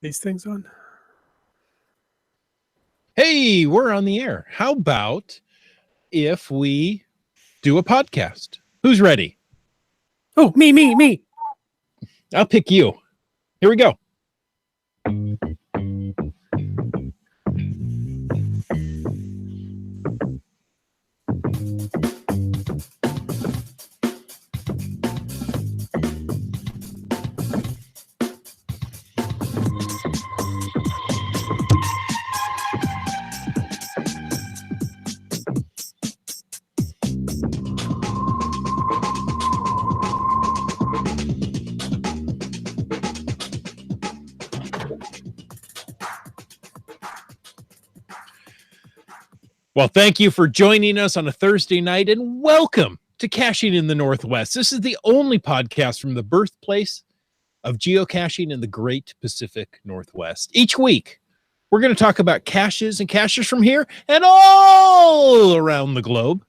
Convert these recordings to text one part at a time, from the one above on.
These things on? Hey, we're on the air. How about if we do a podcast? Who's ready? Oh, me. I'll pick you. Here we go. Well, thank you for joining us on a Thursday night, and welcome to Caching in the Northwest. This is the only podcast from the birthplace of geocaching in the Great Pacific Northwest. Each week, we're going to talk about caches and cachers from here and all around the globe.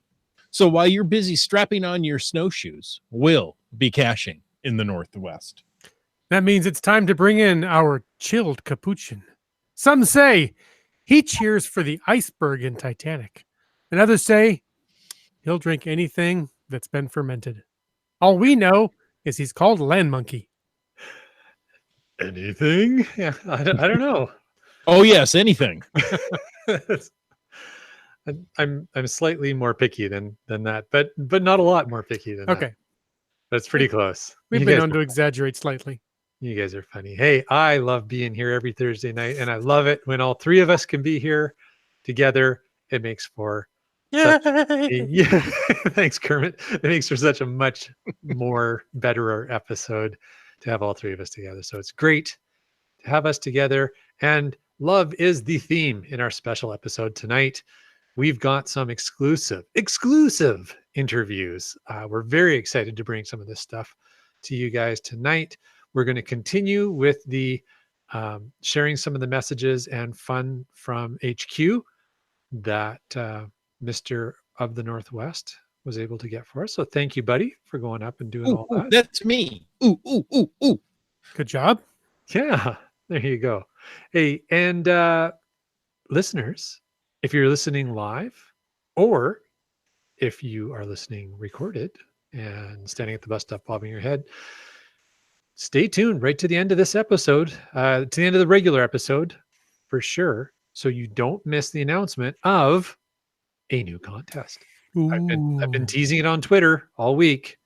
So while you're busy strapping on your snowshoes, we'll be caching in the Northwest. That means it's time to bring in our chilled capuchin. Some say he cheers for the iceberg in Titanic, and others say he'll drink anything that's been fermented. All we know is he's called Land Monkey. Anything? Yeah, I don't know. Oh, yes, anything. I'm slightly more picky than that, but not a lot more picky than that. Okay, That's pretty close. we've been known to exaggerate slightly. You guys are funny. Hey, I love being here every Thursday night, and I love it when all three of us can be here together. It makes for yeah. Thanks, Kermit. It makes for such a much more better episode to have all three of us together. So it's great to have us together, and love is the theme in our special episode tonight. We've got some exclusive interviews. We're very excited to bring some of this stuff to you guys tonight. We're going to continue with the sharing some of the messages and fun from HQ that Mr. of the Northwest was able to get for us. So thank you, buddy, for going up and doing all that. That's me. Ooh. Good job. Yeah, there you go. Hey, and listeners, if you're listening live or if you are listening recorded and standing at the bus stop bobbing your head, stay tuned right to the end of this episode, to the end of the regular episode for sure, so you don't miss the announcement of a new contest. I've been teasing it on Twitter all week.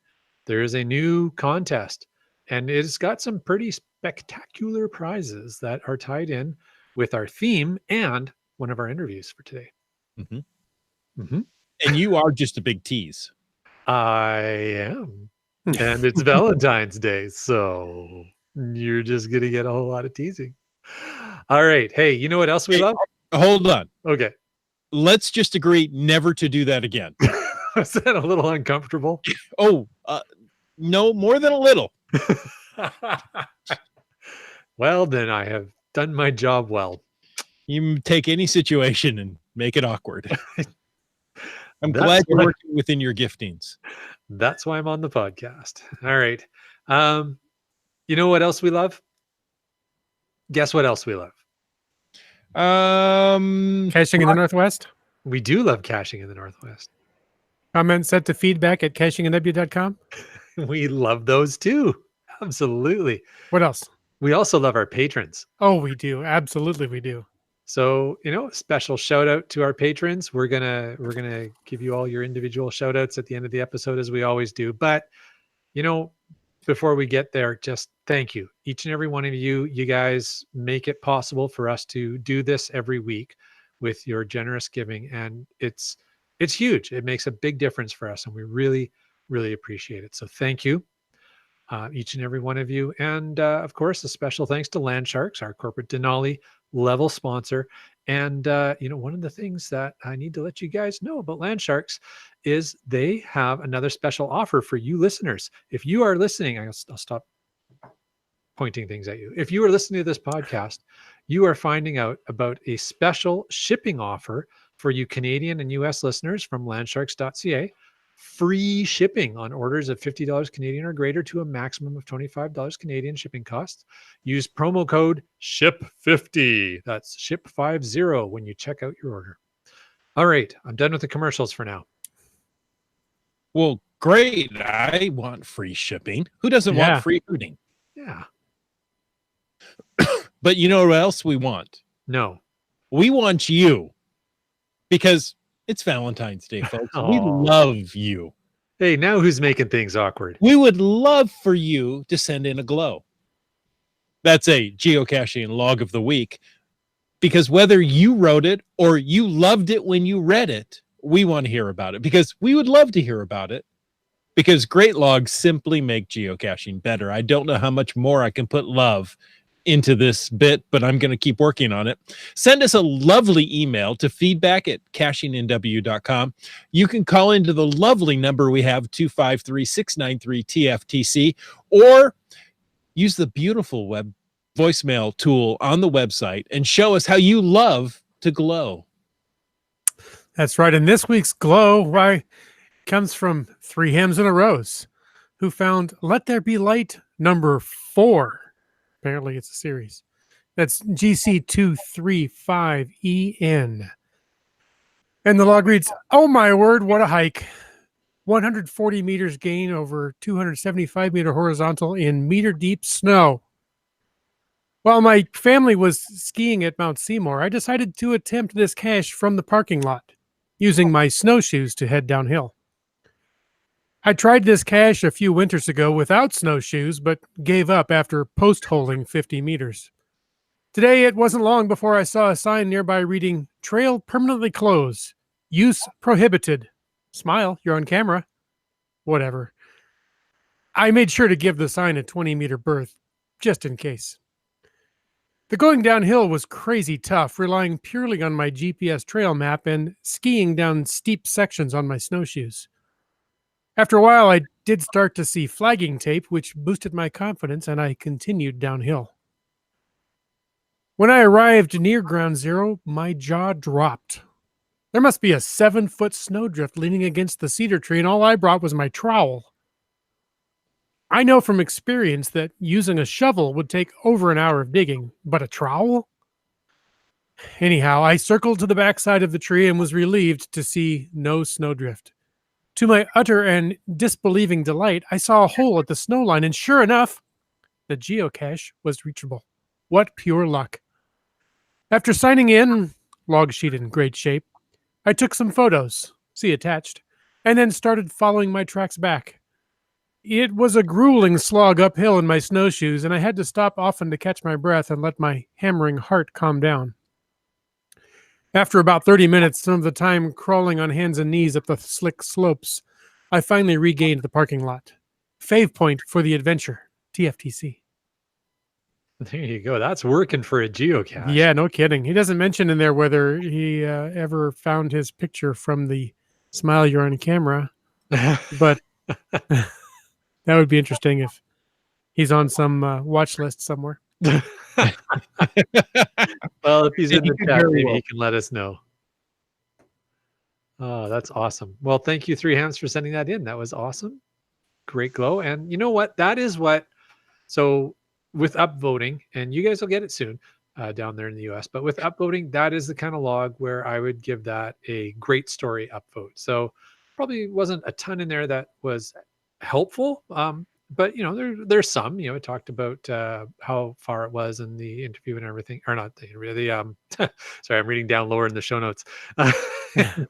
There is a new contest, and it's got some pretty spectacular prizes that are tied in with our theme and one of our interviews for today. And you are just a big tease. I am. And it's Valentine's Day, so you're just going to get a whole lot of teasing. All right. Hey, you know what else we love? Hold on. Okay. Let's just agree never to do that again. Is that a little uncomfortable? Oh, no, more than a little. Well, then I have done my job well. You take any situation and make it awkward. I'm glad you're working within your giftings. That's why I'm on the podcast. All right. You know what else we love? Guess what else we love? Caching in the Northwest. We do love caching in the Northwest. Comment set to feedback at cachingandw.com. We love those too. Absolutely. What else? We also love our patrons. Oh, we do. Absolutely, we do. So, special shout out to our patrons. We're gonna give you all your individual shout outs at the end of the episode, as we always do. But, before we get there, just thank you. Each and every one of you. You guys make it possible for us to do this every week with your generous giving. And it's huge. It makes a big difference for us. And we really, really appreciate it. So thank you, each and every one of you. And of course, a special thanks to Landsharks, our corporate Denali level sponsor. And one of the things that I need to let you guys know about Landsharks is they have another special offer for you listeners. If you are listening, I'll stop pointing things at you. If you are listening to this podcast, you are finding out about a special shipping offer for you Canadian and US listeners from landsharks.ca. free shipping on orders of $50 Canadian or greater to a maximum of $25 Canadian shipping costs. Use promo code SHIP50. That's SHIP50 when you check out your order. All right, I'm done with the commercials for now. Well, great. I want free shipping. Who doesn't Yeah. want free hooting? Yeah. But you know what else we want? No. We want you, because it's Valentine's Day, folks. We Aw. love you. Hey, now who's making things awkward? We would love for you to send in a glow. That's a geocaching log of the week, because whether you wrote it or you loved it when you read it, we want to hear about it, because we would love to hear about it, because great logs simply make geocaching better. I don't know how much more I can put love into this bit, but I'm going to keep working on it. Send us a lovely email to feedback@cachingnw.com. You can call into the lovely number we have, 253-693-TFTC, or use the beautiful web voicemail tool on the website and show us how you love to glow. That's right. And this week's glow comes from Three Hams in a Rose, who found Let There Be Light number 4. Apparently it's a series. That's GC235EN. And the log reads, "Oh my word, what a hike. 140 meters gain over 275 meter horizontal in meter deep snow. While my family was skiing at Mount Seymour, I decided to attempt this cache from the parking lot, using my snowshoes to head downhill. I tried this cache a few winters ago without snowshoes, but gave up after post-holing 50 meters. Today, it wasn't long before I saw a sign nearby reading, 'Trail permanently closed. Use prohibited.' Smile, you're on camera." Whatever. I made sure to give the sign a 20-meter berth, just in case. The going downhill was crazy tough, relying purely on my GPS trail map and skiing down steep sections on my snowshoes. After a while, I did start to see flagging tape, which boosted my confidence, and I continued downhill. When I arrived near ground zero, my jaw dropped. There must be a 7-foot snowdrift leaning against the cedar tree, and all I brought was my trowel. I know from experience that using a shovel would take over an hour of digging, but a trowel? Anyhow, I circled to the backside of the tree and was relieved to see no snowdrift. To my utter and disbelieving delight, I saw a hole at the snow line, and sure enough, the geocache was reachable. What pure luck. After signing in, log sheet in great shape, I took some photos, see attached, and then started following my tracks back. It was a grueling slog uphill in my snowshoes, and I had to stop often to catch my breath and let my hammering heart calm down. After about 30 minutes, some of the time crawling on hands and knees up the slick slopes, I finally regained the parking lot. Fave point for the adventure, TFTC. There you go. That's working for a geocache. Yeah, no kidding. He doesn't mention in there whether he ever found his picture from the Smile You're on Camera, but that would be interesting if he's on some watch list somewhere. Well, if he's in the could chat, very maybe well. he can let us know. Oh, that's awesome. Well, thank you, Three Hams, for sending that in. That was awesome. Great glow. And you know what? That is what, so with upvoting, and you guys will get it soon down there in the US, but with upvoting, that is the kind of log where I would give that a great story upvote. So probably wasn't a ton in there that was helpful. But there's some. It talked about how far it was in the interview and everything, or not the interview. Sorry, I'm reading down lower in the show notes, and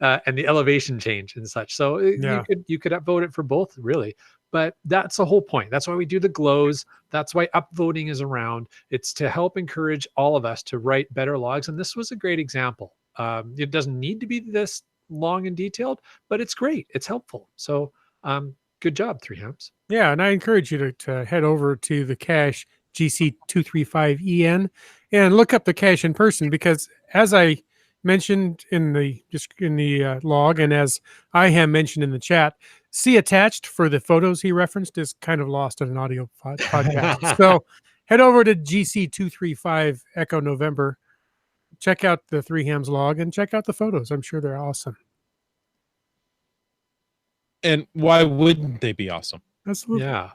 the elevation change and such. So Yeah. you could upvote it for both, really. But that's the whole point. That's why we do the glows. That's why upvoting is around. It's to help encourage all of us to write better logs. And this was a great example. It doesn't need to be this long and detailed, but it's great. It's helpful. So good job, Three Hams. Yeah, and I encourage you to head over to the cache GC235EN and look up the cache in person, because as I mentioned in the log, and as I have mentioned in the chat, see attached for the photos he referenced is kind of lost in an audio podcast. So head over to GC235 Echo November, check out the Three Hams log, and check out the photos. I'm sure they're awesome. And why wouldn't they be awesome? Absolutely. Yeah.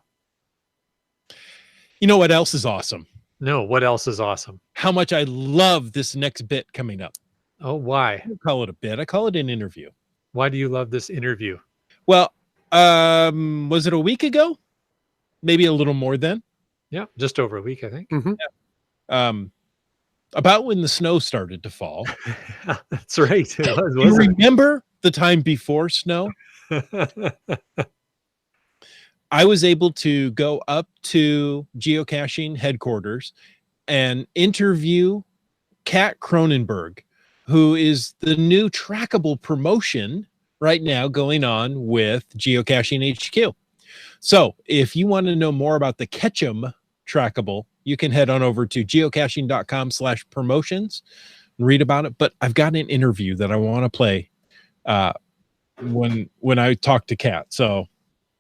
You know what else is awesome? No, what else is awesome? How much I love this next bit coming up. Oh, why? I don't call it a bit. I call it an interview. Why do you love this interview? Well, was it a week ago? Maybe a little more than. Yeah, just over a week, I think. About when the snow started to fall. That's right. It was, Do you wasn't remember the time before snow? it? I was able to go up to geocaching headquarters and interview Kat Cronenberg, who is the new trackable promotion right now going on with Geocaching HQ. So if you want to know more about the Ketchum trackable, you can head on over to geocaching.com/promotions and read about it. But I've got an interview that I want to play when I talk to Kat. So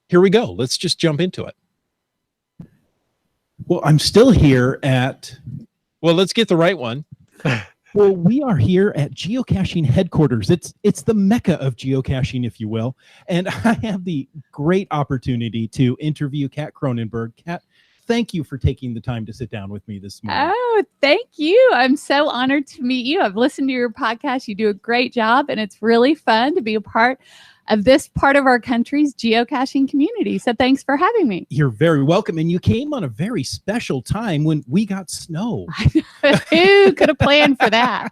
here we go. Let's just jump into it. Well, I'm still here at, Well, let's get the right one. well, we are here at Geocaching headquarters. It's the mecca of geocaching, if you will. And I have the great opportunity to interview Kat Cronenberg. Kat, thank you for taking the time to sit down with me this morning. Oh, thank you. I'm so honored to meet you. I've listened to your podcast. You do a great job, and it's really fun to be a part of this part of our country's geocaching community. So thanks for having me. You're very welcome. And you came on a very special time when we got snow. Who could have planned for that?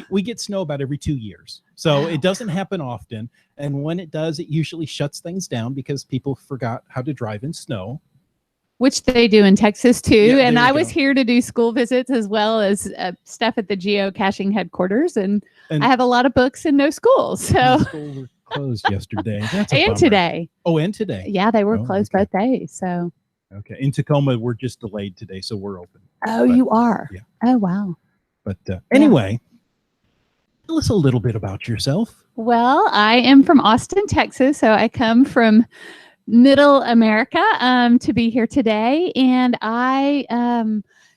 We get snow about every 2 years. So it doesn't happen often. And when it does, it usually shuts things down because people forgot how to drive in snow. Which they do in Texas too. Yeah, and there I you was go. here to do school visits as well as stuff at the geocaching headquarters. And I have a lot of books and no school. So Schools were closed yesterday. That's a and bummer. today. Oh, and today. Yeah, they were Oh, closed okay. both days. So Okay. In Tacoma, we're just delayed today, so we're open. oh, But- you are. yeah. Oh wow. But anyway, tell us a little bit about yourself. Well, I am from Austin, Texas. So I come from Middle America to be here today. And I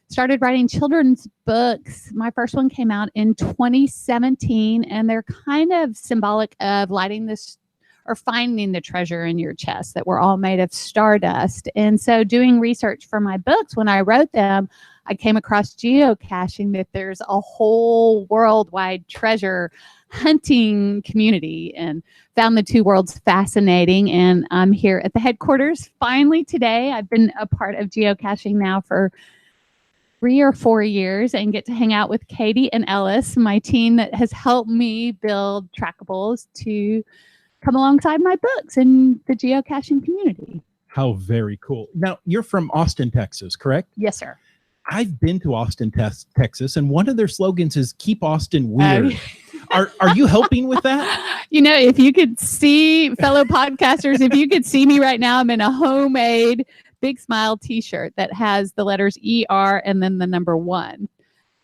started writing children's books. My first one came out in 2017, and they're kind of symbolic of lighting this or finding the treasure in your chest, that we're all made of stardust. And so doing research for my books, when I wrote them, I came across geocaching, that there's a whole worldwide treasure hunting community, and found the two worlds fascinating. And I'm here at the headquarters finally today. I've been a part of geocaching now for 3 or 4 years and get to hang out with Katie and Ellis, my team that has helped me build trackables to come alongside my books in the geocaching community. How very cool. Now, you're from Austin, Texas, correct? Yes, sir. I've been to Austin, Texas, and one of their slogans is "Keep Austin Weird." Are you helping with that? You know, if you could see, fellow podcasters, if you could see me right now, I'm in a homemade Big Smile t-shirt that has the letters ER and then the number 1,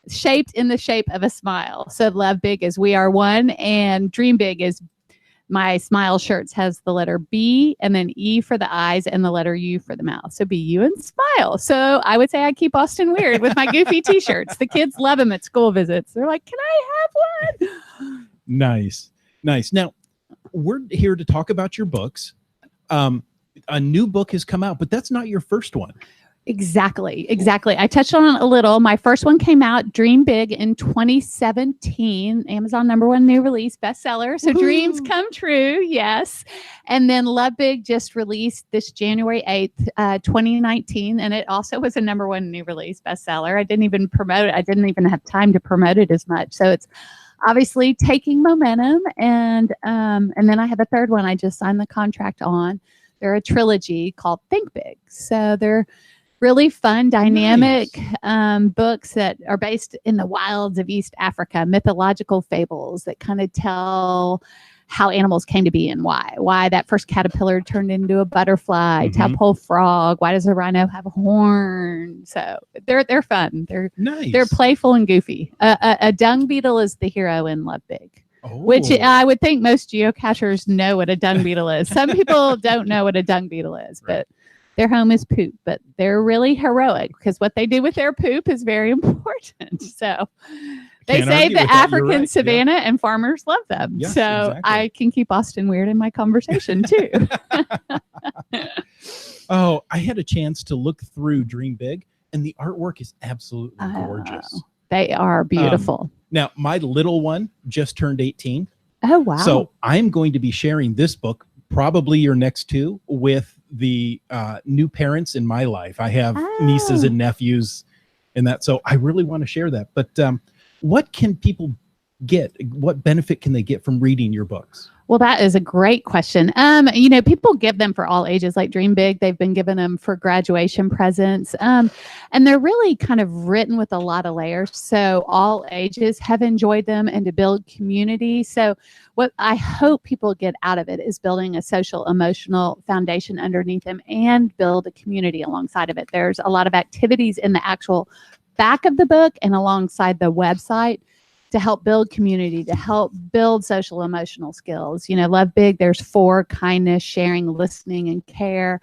shaped in the shape of a smile. So love big is we are one, and dream big is my smile shirts has the letter B and then E for the eyes and the letter U for the mouth. So be you and smile. So I would say I keep Austin weird with my goofy t-shirts. The kids love them at school visits. They're like, can I have one? Nice. Now, we're here to talk about your books. A new book has come out, but that's not your first one. Exactly. I touched on it a little. My first one came out, Dream Big, in 2017. Amazon #1 new release bestseller. So dreams come true. Yes. And then Love Big just released this January 8th, 2019. And it also was a #1 new release bestseller. I didn't even promote it. I didn't even have time to promote it as much. So it's obviously taking momentum. And then I have a third one I just signed the contract on. They're a trilogy called Think Big. So they're really fun, dynamic books that are based in the wilds of East Africa, mythological fables that kind of tell how animals came to be and why that first caterpillar turned into a butterfly, tadpole frog. Why does a rhino have a horn? So they're fun. They're Nice. they're playful and goofy. A dung beetle is the hero in Love Big. Which Oh. I would think most geocachers know what a dung beetle is. Some people don't know what a dung beetle is, but their home is poop. But they're really heroic because what they do with their poop is very important. So They Can't say argue the with that. You're African right. savanna and farmers love them. Yes, so exactly. I can keep Austin weird in my conversation too. Oh, I had a chance to look through Dream Big, and the artwork is absolutely gorgeous. They are beautiful. Now, my little one just turned 18. Oh, wow. So I'm going to be sharing this book, probably your next two, with the new parents in my life. I have nieces and nephews and that. So I really want to share that. But what can people get? What benefit can they get from reading your books? Well, that is a great question. People give them for all ages, like Dream Big. They've been given them for graduation presents. And they're really kind of written with a lot of layers. So all ages have enjoyed them and to build community. So what I hope people get out of it is building a social, emotional foundation underneath them and build a community alongside of it. There's a lot of activities in the actual back of the book and alongside the website to help build community, to help build social emotional skills. Love Big, there's 4: kindness, sharing, listening, and care.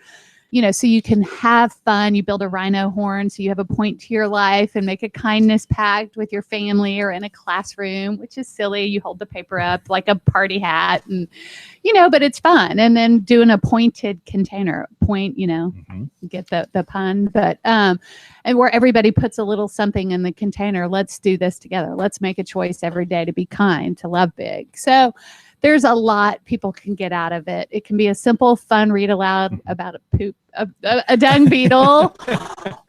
So you can have fun. You build a rhino horn so you have a point to your life, and make a kindness pact with your family or in a classroom, which is silly. You hold the paper up like a party hat, and but it's fun. And then doing a pointed container, get the pun, but and where everybody puts a little something in the container. Let's do this together. Let's make a choice every day to be kind, to love big. So there's a lot people can get out of it. It can be a simple, fun read aloud about a dung beetle,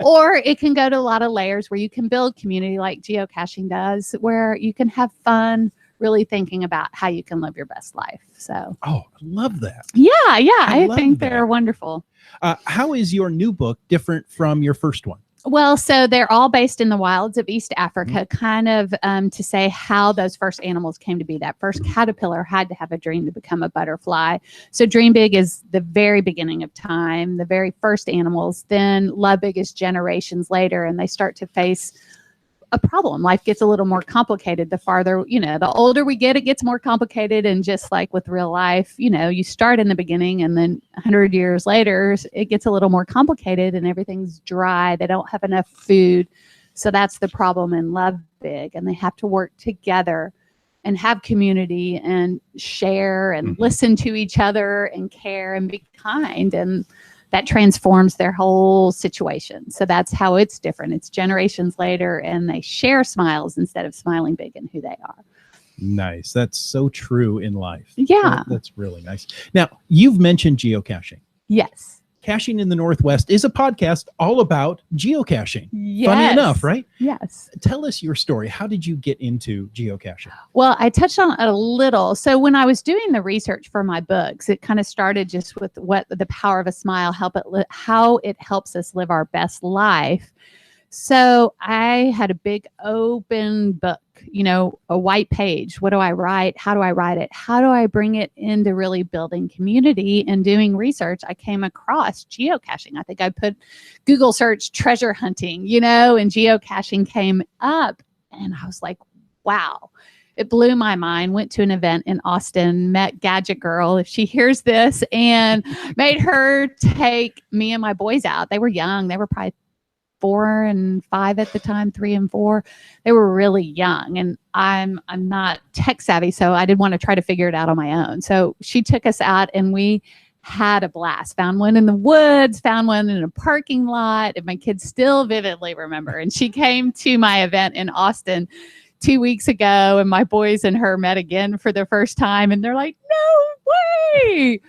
or it can go to a lot of layers where you can build community like geocaching does, where you can have fun really thinking about how you can live your best life. So, I love that. Yeah. I love think that. they're wonderful. How is your new book different from your first one? Well, so they're all based in the wilds of East Africa, kind of to say how those first animals came to be. That first caterpillar had to have a dream to become a butterfly. So Dream Big is the very beginning of time, the very first animals. Then Love Big is generations later, and they start to face a problem. Life gets a little more complicated the farther, the older we get, it gets more complicated. And just like with real life, you start in the beginning, and then 100 years later, it gets a little more complicated and everything's dry. They don't have enough food. So that's the problem in Love Big. And they have to work together and have community and share and listen to each other and care and be kind. And that transforms their whole situation. So that's how it's different. It's generations later, and they share smiles instead of smiling big in who they are. Nice. That's so true in life. Yeah. That's really nice. Now, you've mentioned geocaching. Yes. Caching in the Northwest is a podcast all about geocaching. Yes. Funny enough, right? Yes. Tell us your story. How did you get into geocaching? Well, I touched on it a little. So when I was doing the research for my books, it kind of started just with what the power of a smile, how it helps us live our best life. So I had a big open book, a white page. What do I write? How do I write it? How do I bring it into really building community? And doing research, I came across geocaching. I think I put Google search treasure hunting, and geocaching came up. And I was like, wow. It blew my mind. Went to an event in Austin, met Gadget Girl, if she hears this, and made her take me and my boys out. They were young. They were probably 4 and 5 at the time, 3 and 4. They were really young, and I'm not tech savvy, so I didn't want to try to figure it out on my own. So she took us out, and we had a blast. Found one in the woods, found one in a parking lot, and my kids still vividly remember. And she came to my event in Austin 2 weeks ago, and my boys and her met again for the first time, and they're like, no way.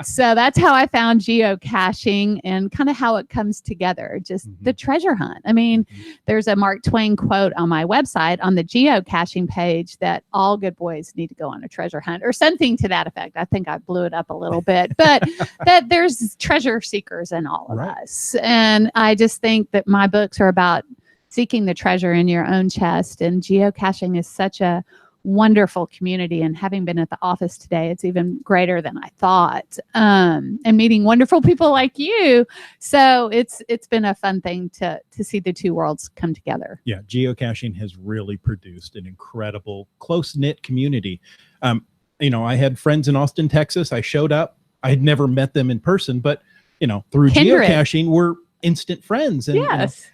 So that's how I found geocaching and kind of how it comes together, just the treasure hunt. I mean, there's a Mark Twain quote on my website on the geocaching page that all good boys need to go on a treasure hunt, or something to that effect. I think I blew it up a little bit, but that there's treasure seekers in all of us. And I just think that my books are about seeking the treasure in your own chest, and geocaching is such a wonderful community. And having been at the office today, it's even greater than I thought, and meeting wonderful people like you. So it's been a fun thing to see the two worlds come together. Yeah, geocaching has really produced an incredible close-knit community. I had friends in Austin, Texas. I showed up. I had never met them in person, but through Kindred. geocaching, we're instant friends. And yes.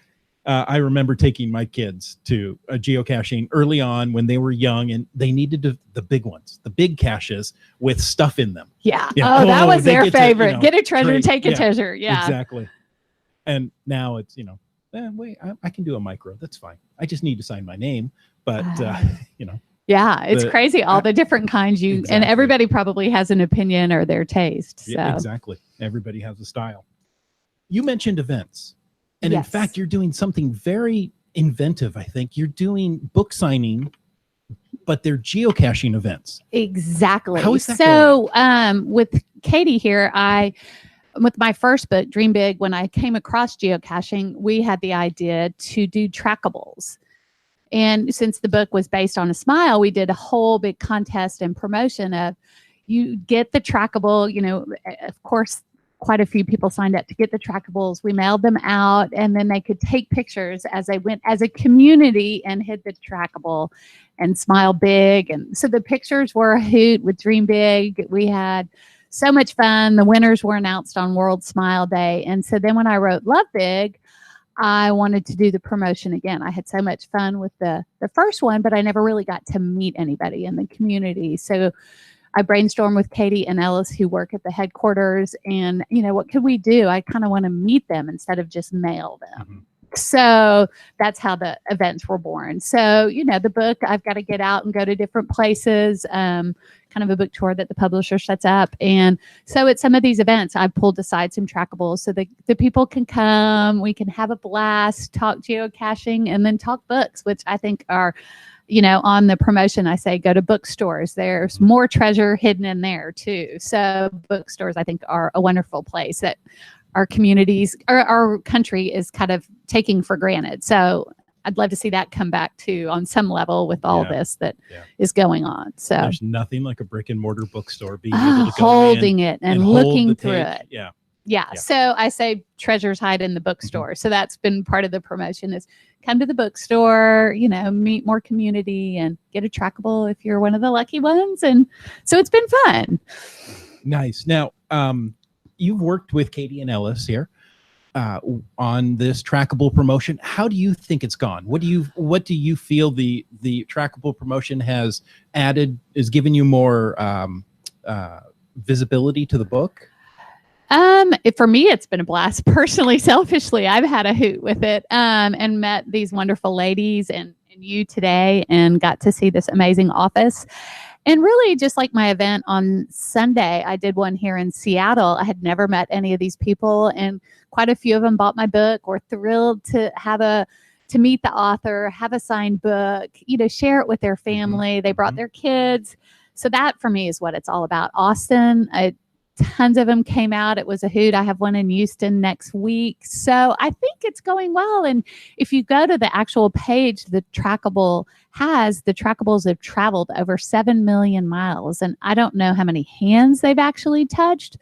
I remember taking my kids to geocaching early on when they were young, and they needed the big ones, the big caches with stuff in them. Yeah. Yeah. Oh, that was they their get to, favorite. Get a treasure, trade. take a Yeah, treasure. Yeah. exactly. And now it's, wait, I can do a micro. That's fine. I just need to sign my name. But, Yeah, it's The- crazy. All the different kinds and Exactly. everybody probably has an opinion or their taste. So yeah, exactly. Everybody has a style. You mentioned events. And in Yes. fact, you're doing something very inventive, I think. You're doing book signing, but they're geocaching events. exactly. How is that so with Katie here, with my first book, Dream Big, when I came across geocaching, we had the idea to do trackables. And since the book was based on a smile, we did a whole big contest and promotion of you get the trackable, of course, quite a few people signed up to get the trackables. We mailed them out, and then they could take pictures as they went as a community and hit the trackable and smile big. And so the pictures were a hoot with Dream Big. We had so much fun. The winners were announced on World Smile Day. And so then when I wrote Love Big, I wanted to do the promotion again. I had so much fun with the first one, but I never really got to meet anybody in the community. So I brainstormed with Katie and Ellis, who work at the headquarters, and what could we do? I kind of want to meet them instead of just mail them. Mhm. So that's how the events were born. So, the book, I've got to get out and go to different places, kind of a book tour that the publisher sets up. And so at some of these events, I pulled aside some trackables so that the people can come, we can have a blast, talk geocaching, and then talk books, which I think are, on the promotion, I say go to bookstores. There's more treasure hidden in there too. So bookstores, I think, are a wonderful place that our communities, our country is kind of taking for granted. So I'd love to see that come back too on some level with all this that is going on. So there's nothing like a brick and mortar bookstore being able to go holding in it and hold looking the through take. it. Yeah. Yeah. So I say treasures hide in the bookstore. So that's been part of the promotion is come to the bookstore, meet more community and get a trackable if you're one of the lucky ones. And so it's been fun. Nice. Now, you've worked with Katie and Ellis here on this trackable promotion. How do you think it's gone? What do you feel the trackable promotion has added, is giving you more visibility to the book? For me, it's been a blast. Personally, selfishly, I've had a hoot with it, and met these wonderful ladies and you today, and got to see this amazing office. And really, just like my event on Sunday, I did one here in Seattle. I had never met any of these people, and quite a few of them bought my book, were thrilled to to meet the author, have a signed book, share it with their family. They brought their kids. So that for me is what it's all about. Austin, tons of them came out. It was a hoot. I have one in Houston next week. So I think it's going well. And if you go to the actual page, the trackables have traveled over 7 million miles. And I don't know how many hands they've actually touched,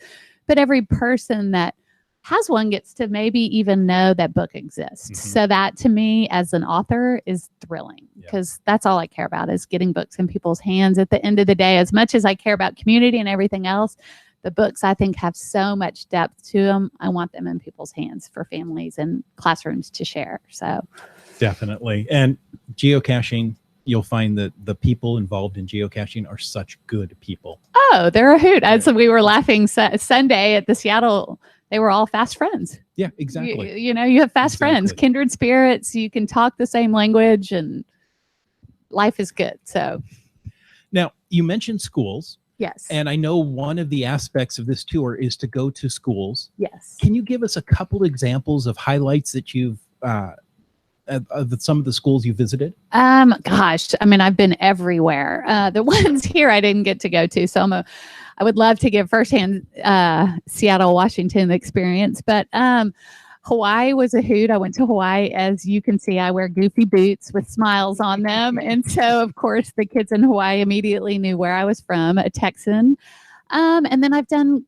but every person that has one gets to maybe even know that book exists. So that to me as an author is thrilling, because that's all I care about is getting books in people's hands. At the end of the day, as much as I care about community and everything else, the books I think have so much depth to them. I want them in people's hands for families and classrooms to share. So definitely. And geocaching, you'll find that the people involved in geocaching are such good people. Oh, they're a hoot. As we were laughing Sunday at the Seattle, they were all fast friends. Yeah, exactly. You have fast friends, kindred spirits. You can talk the same language, and life is good. So now you mentioned schools. Yes. And I know one of the aspects of this tour is to go to schools. Yes. Can you give us a couple examples of highlights that you've of some of the schools you visited? Gosh, I mean, I've been everywhere. The ones here I didn't get to go to, so I would love to give firsthand Seattle, Washington experience. But Hawaii was a hoot. I went to Hawaii. As you can see, I wear goofy boots with smiles on them. And so, of course, the kids in Hawaii immediately knew where I was from, a Texan. And then I've done,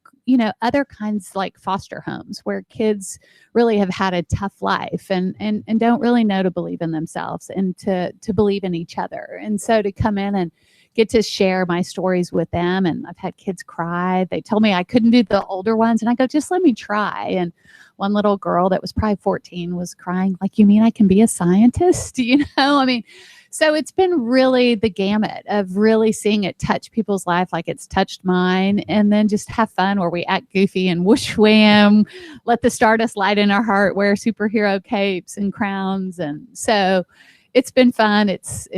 other kinds like foster homes where kids really have had a tough life and don't really know to believe in themselves and to believe in each other. And so to come in and get to share my stories with them. And I've had kids cry. They told me I couldn't do the older ones. And I go, just let me try. And one little girl that was probably 14 was crying, like, you mean I can be a scientist? You know, I mean, so it's been really the gamut of really seeing it touch people's life like it's touched mine, and then just have fun where we act goofy and whoosh wham, let the stardust light in our heart, wear superhero capes and crowns. And so it's been fun. It's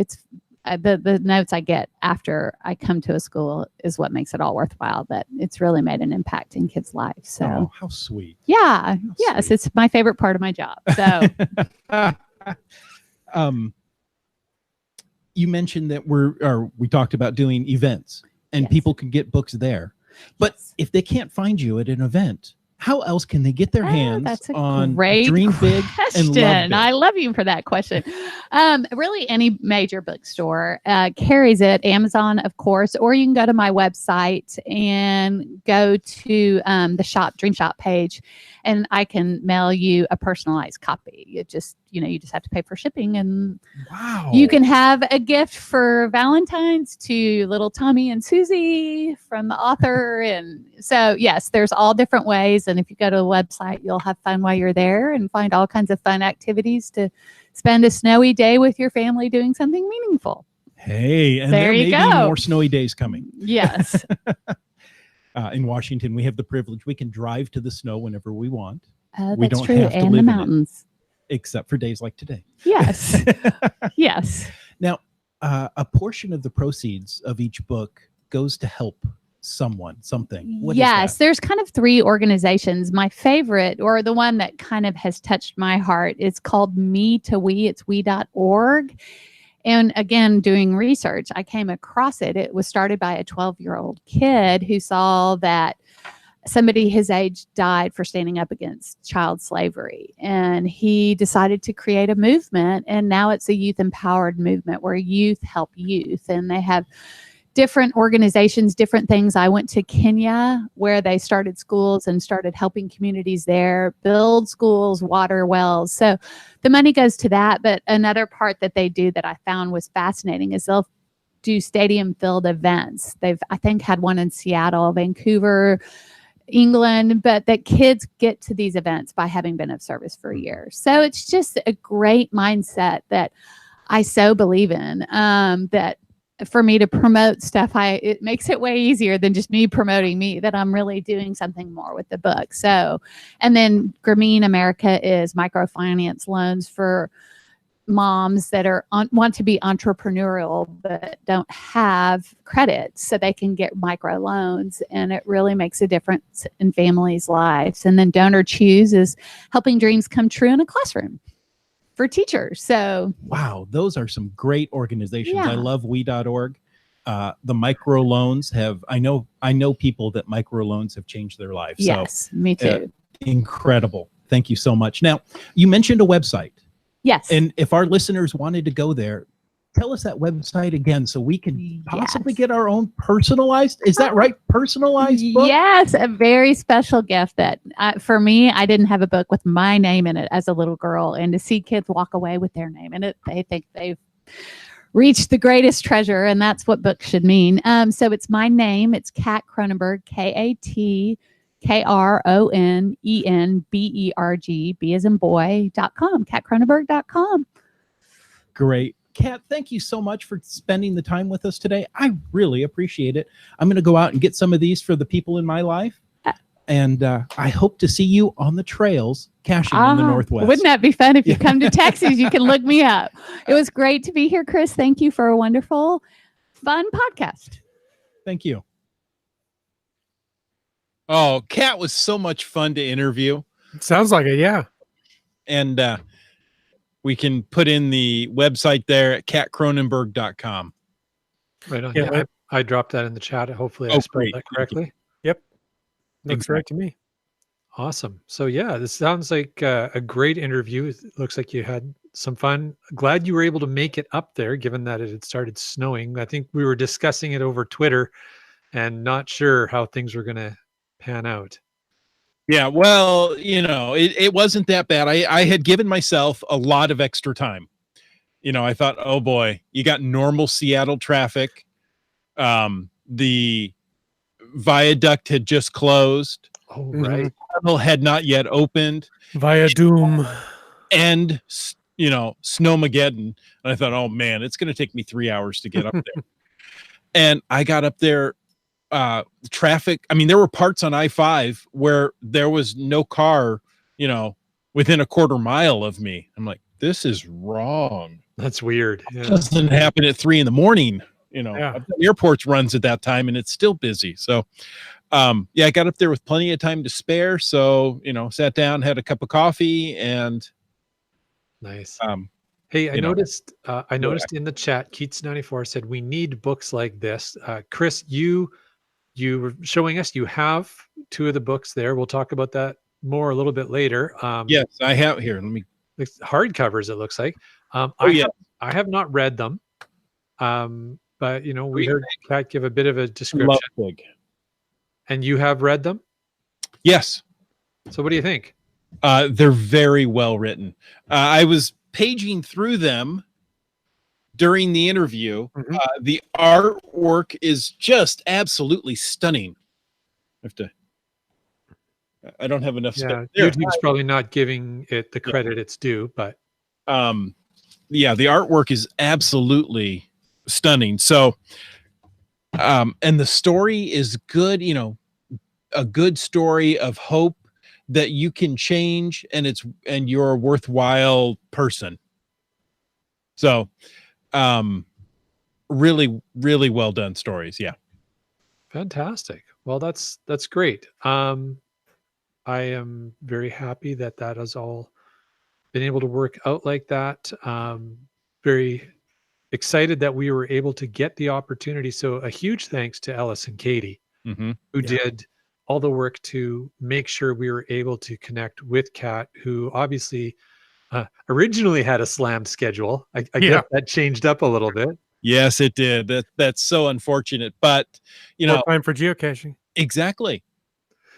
the notes I get after I come to a school is what makes it all worthwhile, that it's really made an impact in kids' lives. So Oh, how sweet. yeah, How yes, sweet. it's my favorite part of my job. So You mentioned that we talked about doing events, and Yes. people can get books there. But Yes. if they can't find you at an event, how else can they get their hands that's a on great Dream Big and Love question. Big? I love you for that question. Really, any major bookstore carries it. Amazon, of course, or you can go to my website and go to the shop, Dream Shop page, and I can mail you a personalized copy. You just have to pay for shipping, and Wow. you can have a gift for Valentine's to little Tommy and Susie from the author. And so, yes, there's all different ways. And if you go to the website, you'll have fun while you're there and find all kinds of fun activities to spend a snowy day with your family doing something meaningful. Hey, and There there you may be go. more snowy days coming. Yes. In Washington, we have the privilege. We can drive to the snow whenever we want, We That's don't true. have to And live the in it. mountains. except for days like today. Yes. Yes. Now, a portion of the proceeds of each book goes to help someone, something. What is Yes, that? there's kind of 3 organizations. My favorite, or the one that kind of has touched my heart, is called Me to We. It's we.org. And again, doing research, I came across it. It was started by a 12-year-old kid who saw that somebody his age died for standing up against child slavery. And he decided to create a movement. And now it's a youth empowered movement where youth help youth. And they have different organizations, different things. I went to Kenya where they started schools and started helping communities there, build schools, water wells. So the money goes to that. But another part that they do that I found was fascinating is they'll do stadium filled events. They've, I think, had one in Seattle, Vancouver, England, but that kids get to these events by having been of service for years. So it's just a great mindset that I so believe in, that for me to promote stuff, it makes it way easier than just me promoting me, that I'm really doing something more with the book. So, and then Grameen America is microfinance loans for moms that are want to be entrepreneurial but don't have credit, so they can get micro loans, and it really makes a difference in families' lives. And then Donor Choose is helping dreams come true in a classroom for teachers. So Wow, those are some great organizations. Yeah. I love we.org. The micro loans I know people that micro loans have changed their lives. yes, me too. So incredible. Thank you so much. Now, you mentioned a website. Yes. And if our listeners wanted to go there, tell us that website again so we can possibly Yes. get our own personalized, is that right? Personalized book? Yes, a very special gift that for me, I didn't have a book with my name in it as a little girl, and to see kids walk away with their name in it, they think they've reached the greatest treasure, and that's what books should mean. So it's my name. It's Kat Cronenberg, KatKronenberg, B as in boy.com, KatCronenberg.com. Great. Kat, thank you so much for spending the time with us today. I really appreciate it. I'm going to go out and get some of these for the people in my life. And I hope to see you on the trails caching in the Northwest. Wouldn't that be fun? If you come to Texas, you can look me up. It was great to be here, Chris. Thank you for a wonderful, fun podcast. Thank you. Oh, Kat was so much fun to interview. Sounds like it, yeah. And we can put in the website there at katkronenberg.com. Right on. Yeah, Yeah, I dropped that in the chat. Hopefully I Oh, spelled great. that correctly. Looks right to me. Awesome. So yeah, this sounds like a great interview. It looks like you had some fun. Glad you were able to make it up there, given that it had started snowing. I think we were discussing it over Twitter and not sure how things were going to pan out. Yeah, well, it wasn't that bad. I had given myself a lot of extra time. I thought, oh boy, you got normal Seattle traffic. The viaduct had just closed. Oh, Mhm. right. Tunnel had not yet opened. Via Doom. And Snowmageddon. And I thought, oh man, it's going to take me 3 hours to get up there. And I got up there. Traffic. I mean, there were parts on I-5 where there was no car, within a quarter mile of me. I'm like, this is wrong. That's weird. It Yeah. doesn't happen at 3 a.m. Yeah. Airports runs at that time and it's still busy. So, I got up there with plenty of time to spare. So, sat down, had a cup of coffee, and Nice. um, Hey, I you know. noticed. I noticed in the chat, Keats94 said we need books like this. Chris, you were showing us. You have 2 of the books there. We'll talk about that more a little bit later. yes, I have here. Let me. It's hardcovers. It looks like. Yeah. I have not read them. But we Great. heard Pat give a bit of a description, Love Big. and you have read them. Yes. So what do you think? They're very well written. I was paging through them during the interview. Mhm. The artwork is just absolutely stunning. I don't have enough Yeah, space. There. YouTube's probably not giving it the credit it's due, but The artwork is absolutely stunning. So, and the story is good, a good story of hope that you can change and you're a worthwhile person. So, really, really well done stories. Yeah. fantastic. Well, that's great. I am very happy that has all been able to work out like that. Very excited that we were able to get the opportunity. So a huge thanks to Ellis and Katie, Mm-hmm. who Yeah. did all the work to make sure we were able to connect with Kat, who obviously originally had a slammed schedule. I Yeah. guess that changed up a little bit. Yes, it did. That's so unfortunate, but More time for geocaching. exactly.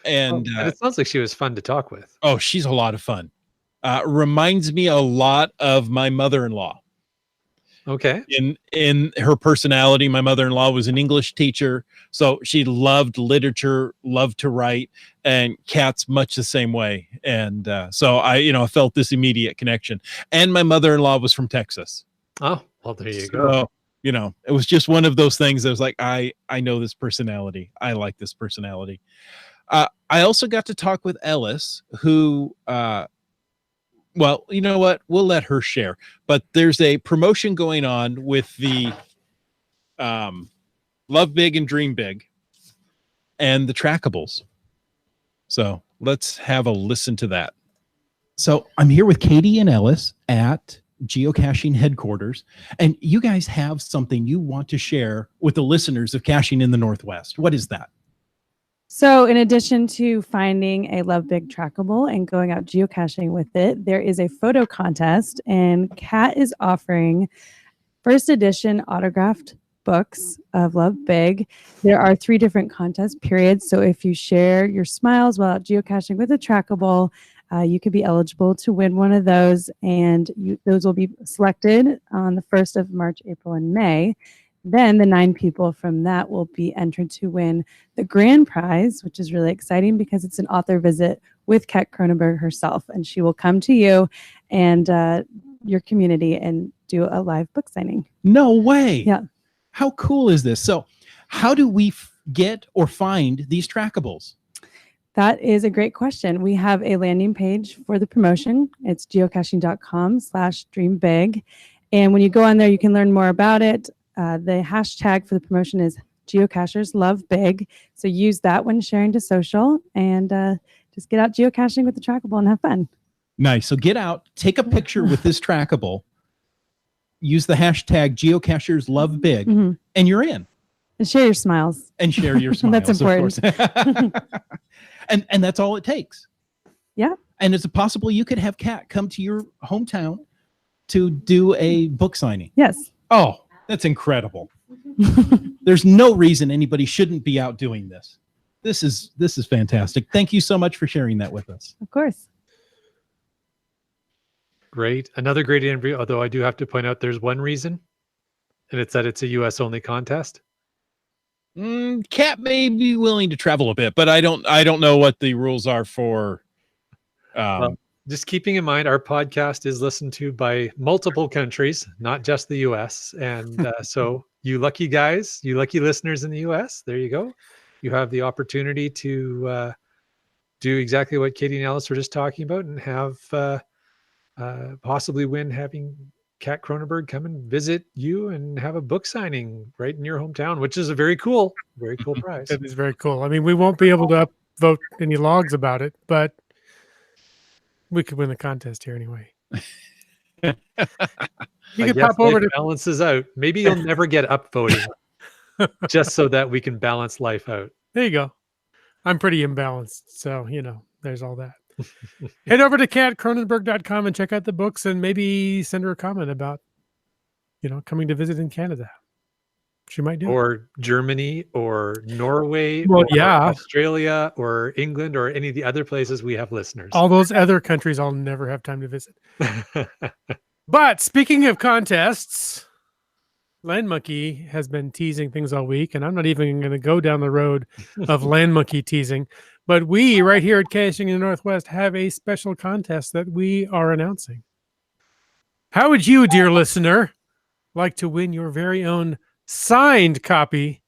And But it sounds like she was fun to talk with. oh, she's a lot of fun. Reminds me a lot of my mother-in-law Okay. in her personality. My mother-in-law was an English teacher, so she loved literature, loved to write, and Kat's much the same way. And so I felt this immediate connection. And my mother-in-law was from Texas. Oh, well, there you go. So, it was just one of those things that was like, I know this personality. I like this personality. I also got to talk with Ellis, who, well, you know what? We'll let her share. But there's a promotion going on with the Love Big and Dream Big and the Trackables. So let's have a listen to that. So I'm here with Katie and Ellis at Geocaching headquarters, and you guys have something you want to share with the listeners of Caching in the Northwest. What is that? So in addition to finding a Love Big trackable and going out geocaching with it, there is a photo contest, and Kat is offering first edition autographed books of Love Big. There are 3 different contest periods. So if you share your smiles while out geocaching with a trackable, you could be eligible to win one of those, and those will be selected on the 1st of March, April, and May. Then the 9 people from that will be entered to win the grand prize, which is really exciting because it's an author visit with Kat Cronenberg herself, and she will come to you and your community and do a live book signing. No way. Yeah. How cool is this? So how do we get or find these trackables? That is a great question. We have a landing page for the promotion. It's geocaching.com/dreambig. And when you go on there, you can learn more about it. The hashtag for the promotion is geocachers love big. So use that when sharing to social, and just get out geocaching with the trackable and have fun. Nice. So get out, take a picture with this trackable, use the hashtag geocachers love big, Mhm. and you're in. And share your smiles. And share your smiles. That's important. Of course. and that's all it takes. Yeah. And is it possible you could have Kat come to your hometown to do a book signing? Yes. Oh, that's incredible. There's no reason anybody shouldn't be out doing this. This is fantastic. Thank you so much for sharing that with us. Of course. Great. Another great interview, although I do have to point out there's one reason, and it's that it's a US only contest. Cat may be willing to travel a bit, but I don't know what the rules are for. Well, just keeping in mind, our podcast is listened to by multiple countries, not just the US. And so, you lucky guys, you lucky listeners in the US, there you go. You have the opportunity to do exactly what Katie and Alice were just talking about and have possibly win having Kat Cronenberg come and visit you and have a book signing right in your hometown, which is a very cool prize. That is very cool. I mean, we won't be able to upvote any logs about it, but we could win the contest here anyway. You I could guess pop over life to balances out. Maybe you'll never get upvoting just so that we can balance life out. there you go. I'm pretty imbalanced, so there's all that. Head over to katcronenberg.com and check out the books and maybe send her a comment about coming to visit in Canada. She might do. Or Germany or Norway Well, or yeah. Australia or England or any of the other places we have listeners. All those other countries I'll never have time to visit. But speaking of contests, Land Monkey has been teasing things all week, and I'm not even going to go down the road of Land Monkey teasing. But we, right here at Caching in the Northwest, have a special contest that we are announcing. How would you, dear listener, like to win your very own signed copy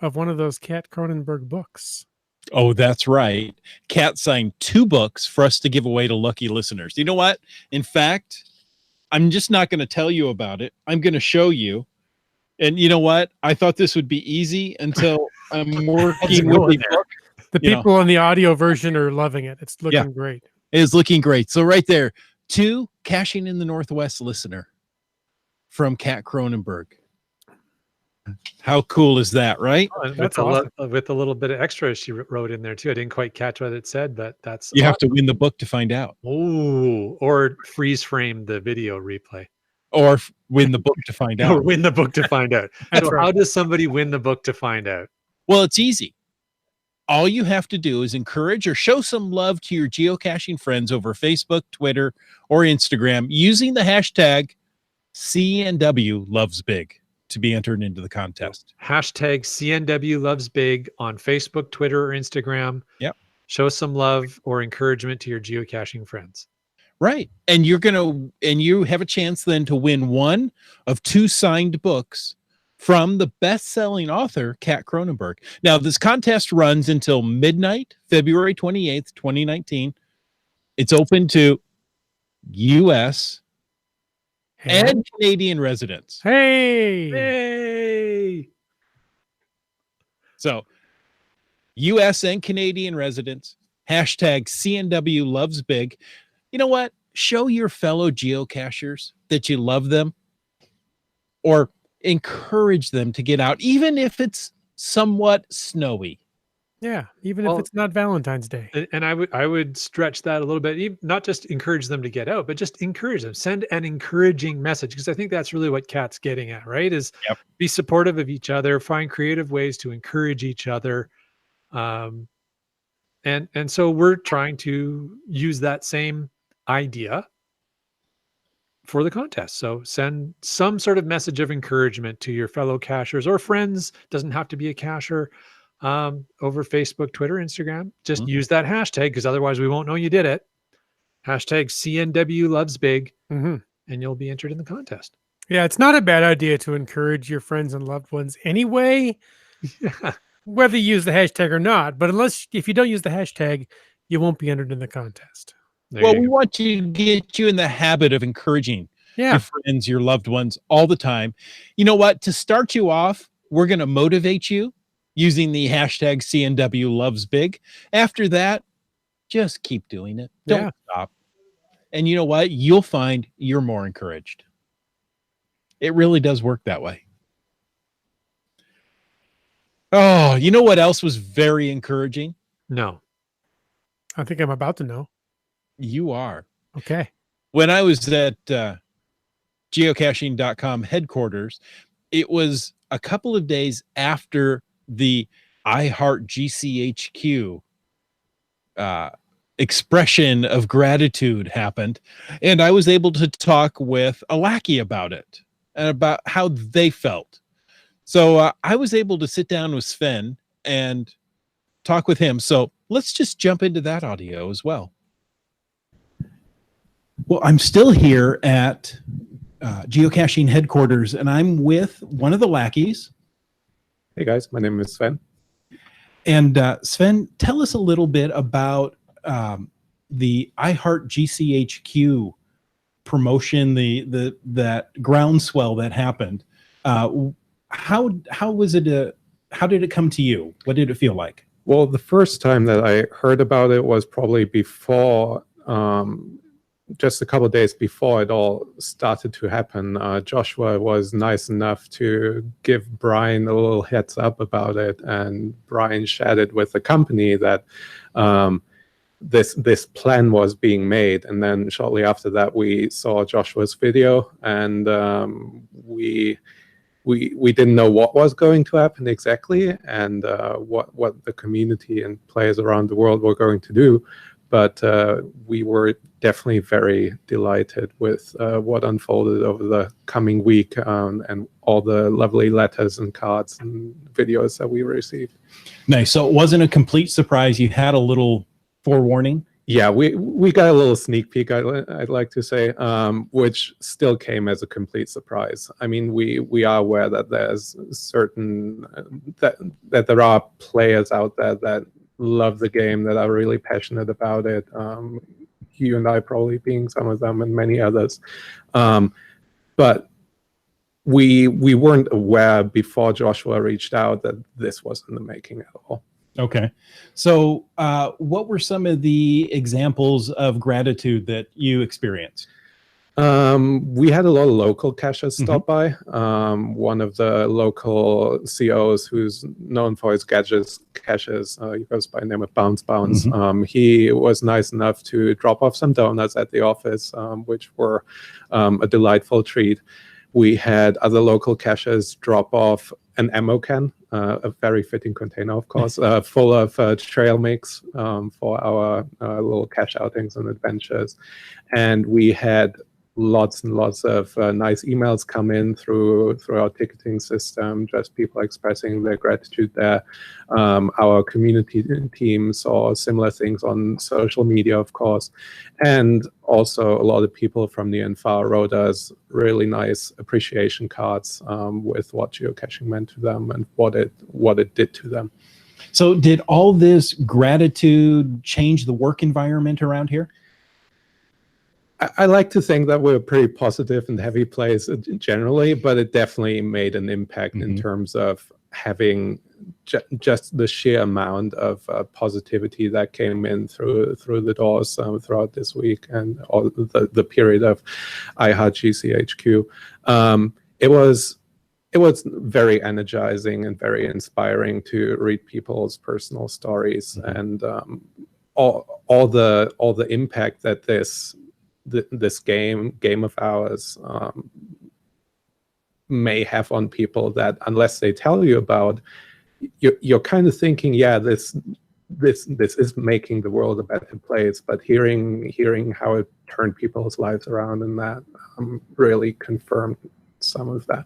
of one of those Kat Cronenberg books? Oh, that's right. Kat signed 2 books for us to give away to lucky listeners. You know what? In fact, I'm just not going to tell you about it. I'm going to show you. And you know what? I thought this would be easy until I'm working with the book. The people on the audio version are loving it. It's looking great. It is looking great. So right there, 2 Caching in the Northwest listener from Kat Cronenberg. How cool is that, right? Oh, and That's with a little bit of extra she wrote in there too. I didn't quite catch what it said, but that's You have to win the book to find out. Oh, or freeze frame the video replay. Or win the book to find Or out. win the book to find out. That's So right. how does somebody win the book to find out? Well, it's easy. All you have to do is encourage or show some love to your geocaching friends over Facebook, Twitter, or Instagram using the hashtag CNWLovesBig to be entered into the contest. Hashtag CNW loves big on Facebook, Twitter, or Instagram. Yep. Show some love or encouragement to your geocaching friends. Right. And you have a chance then to win one of 2 signed books from the best-selling author, Kat Cronenberg. Now, this contest runs until midnight, February 28th, 2019. It's open to U.S. and Canadian residents. Hey. Hey! So, U.S. and Canadian residents, hashtag CNW loves big. You know what? Show your fellow geocachers that you love them, or encourage them to get out, even if it's somewhat snowy. Yeah, even if it's not Valentine's Day. And I would stretch that a little bit, not just encourage them to get out, but just encourage them. Send an encouraging message, because I think that's really what Kat's getting at, right? Is be supportive of each other, find creative ways to encourage each other. And so we're trying to use that same idea for the contest. So send some sort of message of encouragement to your fellow cachers or friends. Doesn't have to be a cacher. Over Facebook, Twitter, Instagram. Just use that hashtag, because otherwise we won't know you did it. Hashtag CNW loves big, and you'll be entered in the contest. Yeah, it's not a bad idea to encourage your friends and loved ones anyway, whether you use the hashtag or not. But if you don't use the hashtag, you won't be entered in the contest. We want to get you in the habit of encouraging your friends, your loved ones all the time. You know what? To start you off, we're going to motivate you using the hashtag CNW loves big. After that, just keep doing it. Don't stop. And you know what? You'll find you're more encouraged. It really does work that way. Oh, you know what else was very encouraging? No. I think I'm about to know. You are. Okay. When I was at geocaching.com headquarters, it was a couple of days after the I Heart GCHQ expression of gratitude happened, and I was able to talk with a lackey about it and about how they felt. So I was able to sit down with Sven and talk with him. So let's just jump into that audio as well. Well, I'm still here at geocaching headquarters, and I'm with one of the lackeys. Hey guys, my name is Sven. And Sven, tell us a little bit about the I Heart GCHQ promotion, that groundswell that happened. How was it? How did it come to you? What did it feel like? Well, the first time that I heard about it was probably before, just a couple of days before it all started to happen. Joshua was nice enough to give Brian a little heads up about it, and Brian shared it with the company that this plan was being made. And then shortly after that, we saw Joshua's video, and we didn't know what was going to happen exactly, and what the community and players around the world were going to do. But we were definitely very delighted with what unfolded over the coming week, and all the lovely letters and cards and videos that we received. Nice. So it wasn't a complete surprise. You had a little forewarning. Yeah, we got a little sneak peek, I'd like to say, which still came as a complete surprise. I mean, we are aware that there's certain that there are players out there that love the game, that are really passionate about it. You and I probably being some of them, and many others. But we weren't aware before Joshua reached out that this was in the making at all. Okay. So what were some of the examples of gratitude that you experienced? We had a lot of local cachers stop by. One of the local COs, who's known for his caches, he goes by the name of Bounce. He was nice enough to drop off some donuts at the office, which were a delightful treat. We had other local cachers drop off an ammo can, a very fitting container, of course, full of trail mix for our little cache outings and adventures. And we had lots and lots of nice emails come in through our ticketing system, just people expressing their gratitude there. Our community team saw similar things on social media, of course, and also a lot of people from near and far wrote us really nice appreciation cards with what geocaching meant to them and what it did to them. So did all this gratitude change the work environment around here? I like to think that we're a pretty positive and heavy place generally, but it definitely made an impact in terms of having just the sheer amount of positivity that came in through the doors throughout this week and all the period of I Heart GCHQ. It was very energizing and very inspiring to read people's personal stories and all the impact that this game of ours may have on people that unless they tell you about, you're kind of thinking, yeah, this is making the world a better place. But hearing how it turned people's lives around and that really confirmed some of that.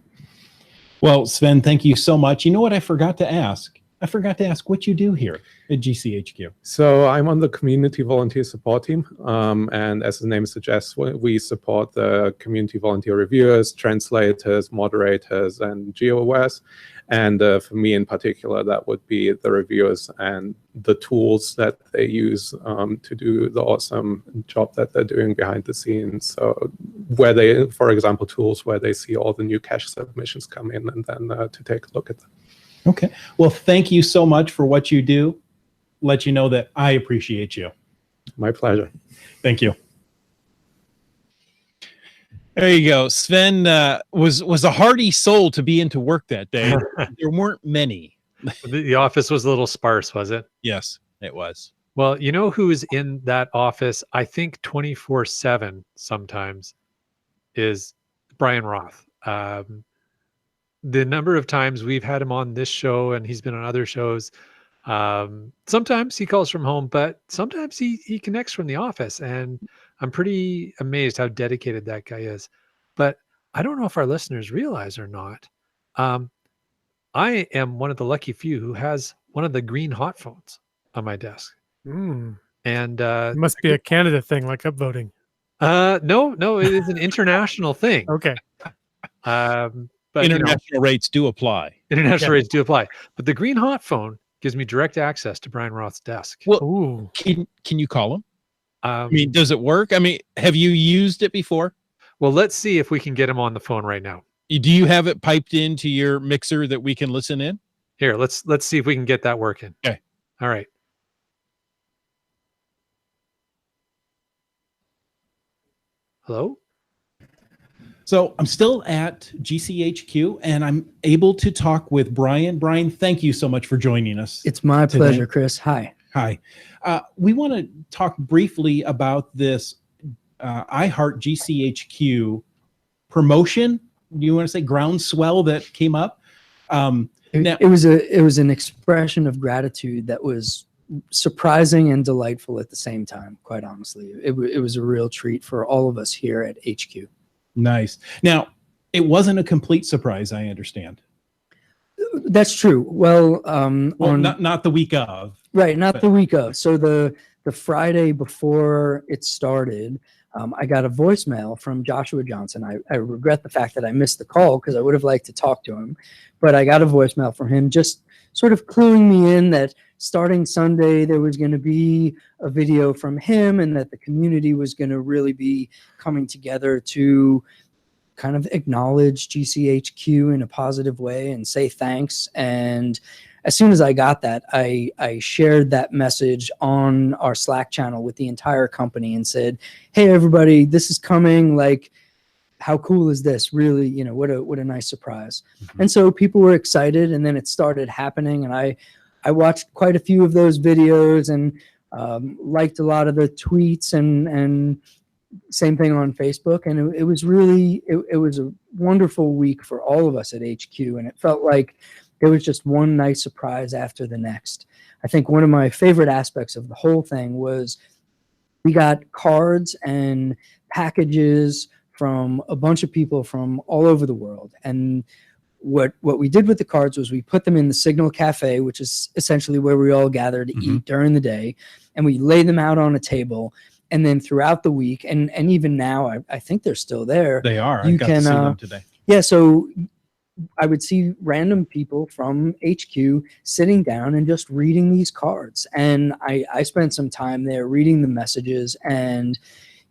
Well, Sven, thank you so much. You know what I forgot to ask? I forgot to ask what you do here at GCHQ. So I'm on the community volunteer support team. And as the name suggests, we support the community volunteer reviewers, translators, moderators, and GeoWest. And for me in particular, that would be the reviewers and the tools that they use to do the awesome job that they're doing behind the scenes. So where they, for example, tools where they see all the new cache submissions come in and then to take a look at them. Okay. Well, thank you so much for what you do. Let you know that I appreciate you. My pleasure. Thank you. There you go. Sven was a hearty soul to be into work that day. There weren't many. The office was a little sparse, was it? Yes, it was. Well, you know who is in that office, I think 24/7 sometimes, is Brian Roth. The number of times we've had him on this show and he's been on other shows, sometimes he calls from home, but sometimes he connects from the office, and I'm pretty amazed how dedicated that guy is. But I don't know if our listeners realize or not, I am one of the lucky few who has one of the green hot phones on my desk. Mm. And It must be a Canada thing, like upvoting. no, it is an international thing. Okay. But International rates do apply. international Yeah. rates do apply. But the green hot phone gives me direct access to Brian Roth's desk. Well, Ooh. can you call him? I Um, mean, does it work? I mean, have you used it before? well, let's see if we can get him on the phone right now. Do you have it piped into your mixer that we can listen in? Here, let's see if we can get that working. Okay. All right. Hello? So I'm still at GCHQ and I'm able to talk with Brian. Brian, thank you so much for joining us. It's my today. pleasure, Chris. Hi. Hi. We want to talk briefly about this I Heart GCHQ promotion. Do you want to say groundswell that came up? Now- It was an expression of gratitude that was surprising and delightful at the same time. Quite honestly, it was a real treat for all of us here at HQ. Nice. Now, it wasn't a complete surprise, I understand. That's true. Well, Not the week of. right, not but- the week of. So the Friday before it started, I got a voicemail from Joshua Johnson. I regret the fact that I missed the call because I would have liked to talk to him, but I got a voicemail from him just sort of cluing me in that starting Sunday there was going to be a video from him and that the community was going to really be coming together to kind of acknowledge GCHQ in a positive way and say thanks. And as soon as I got that, I shared that message on our Slack channel with the entire company and said, "Hey, everybody, this is coming. Like, how cool is this? Really, what a nice surprise." Mhm. And so people were excited, and then it started happening. And I watched quite a few of those videos and liked a lot of the tweets and same thing on Facebook. And it was really it was a wonderful week for all of us at HQ, and it felt like there was just one nice surprise after the next. I think one of my favorite aspects of the whole thing was we got cards and packages from a bunch of people from all over the world. And what we did with the cards was we put them in the Signal Cafe, which is essentially where we all gather to eat during the day, and we lay them out on a table. And then throughout the week, and even now, I think they're still there. They are. You I got to can, see them today. Yeah, so I would see random people from HQ sitting down and just reading these cards. And I spent some time there reading the messages. And,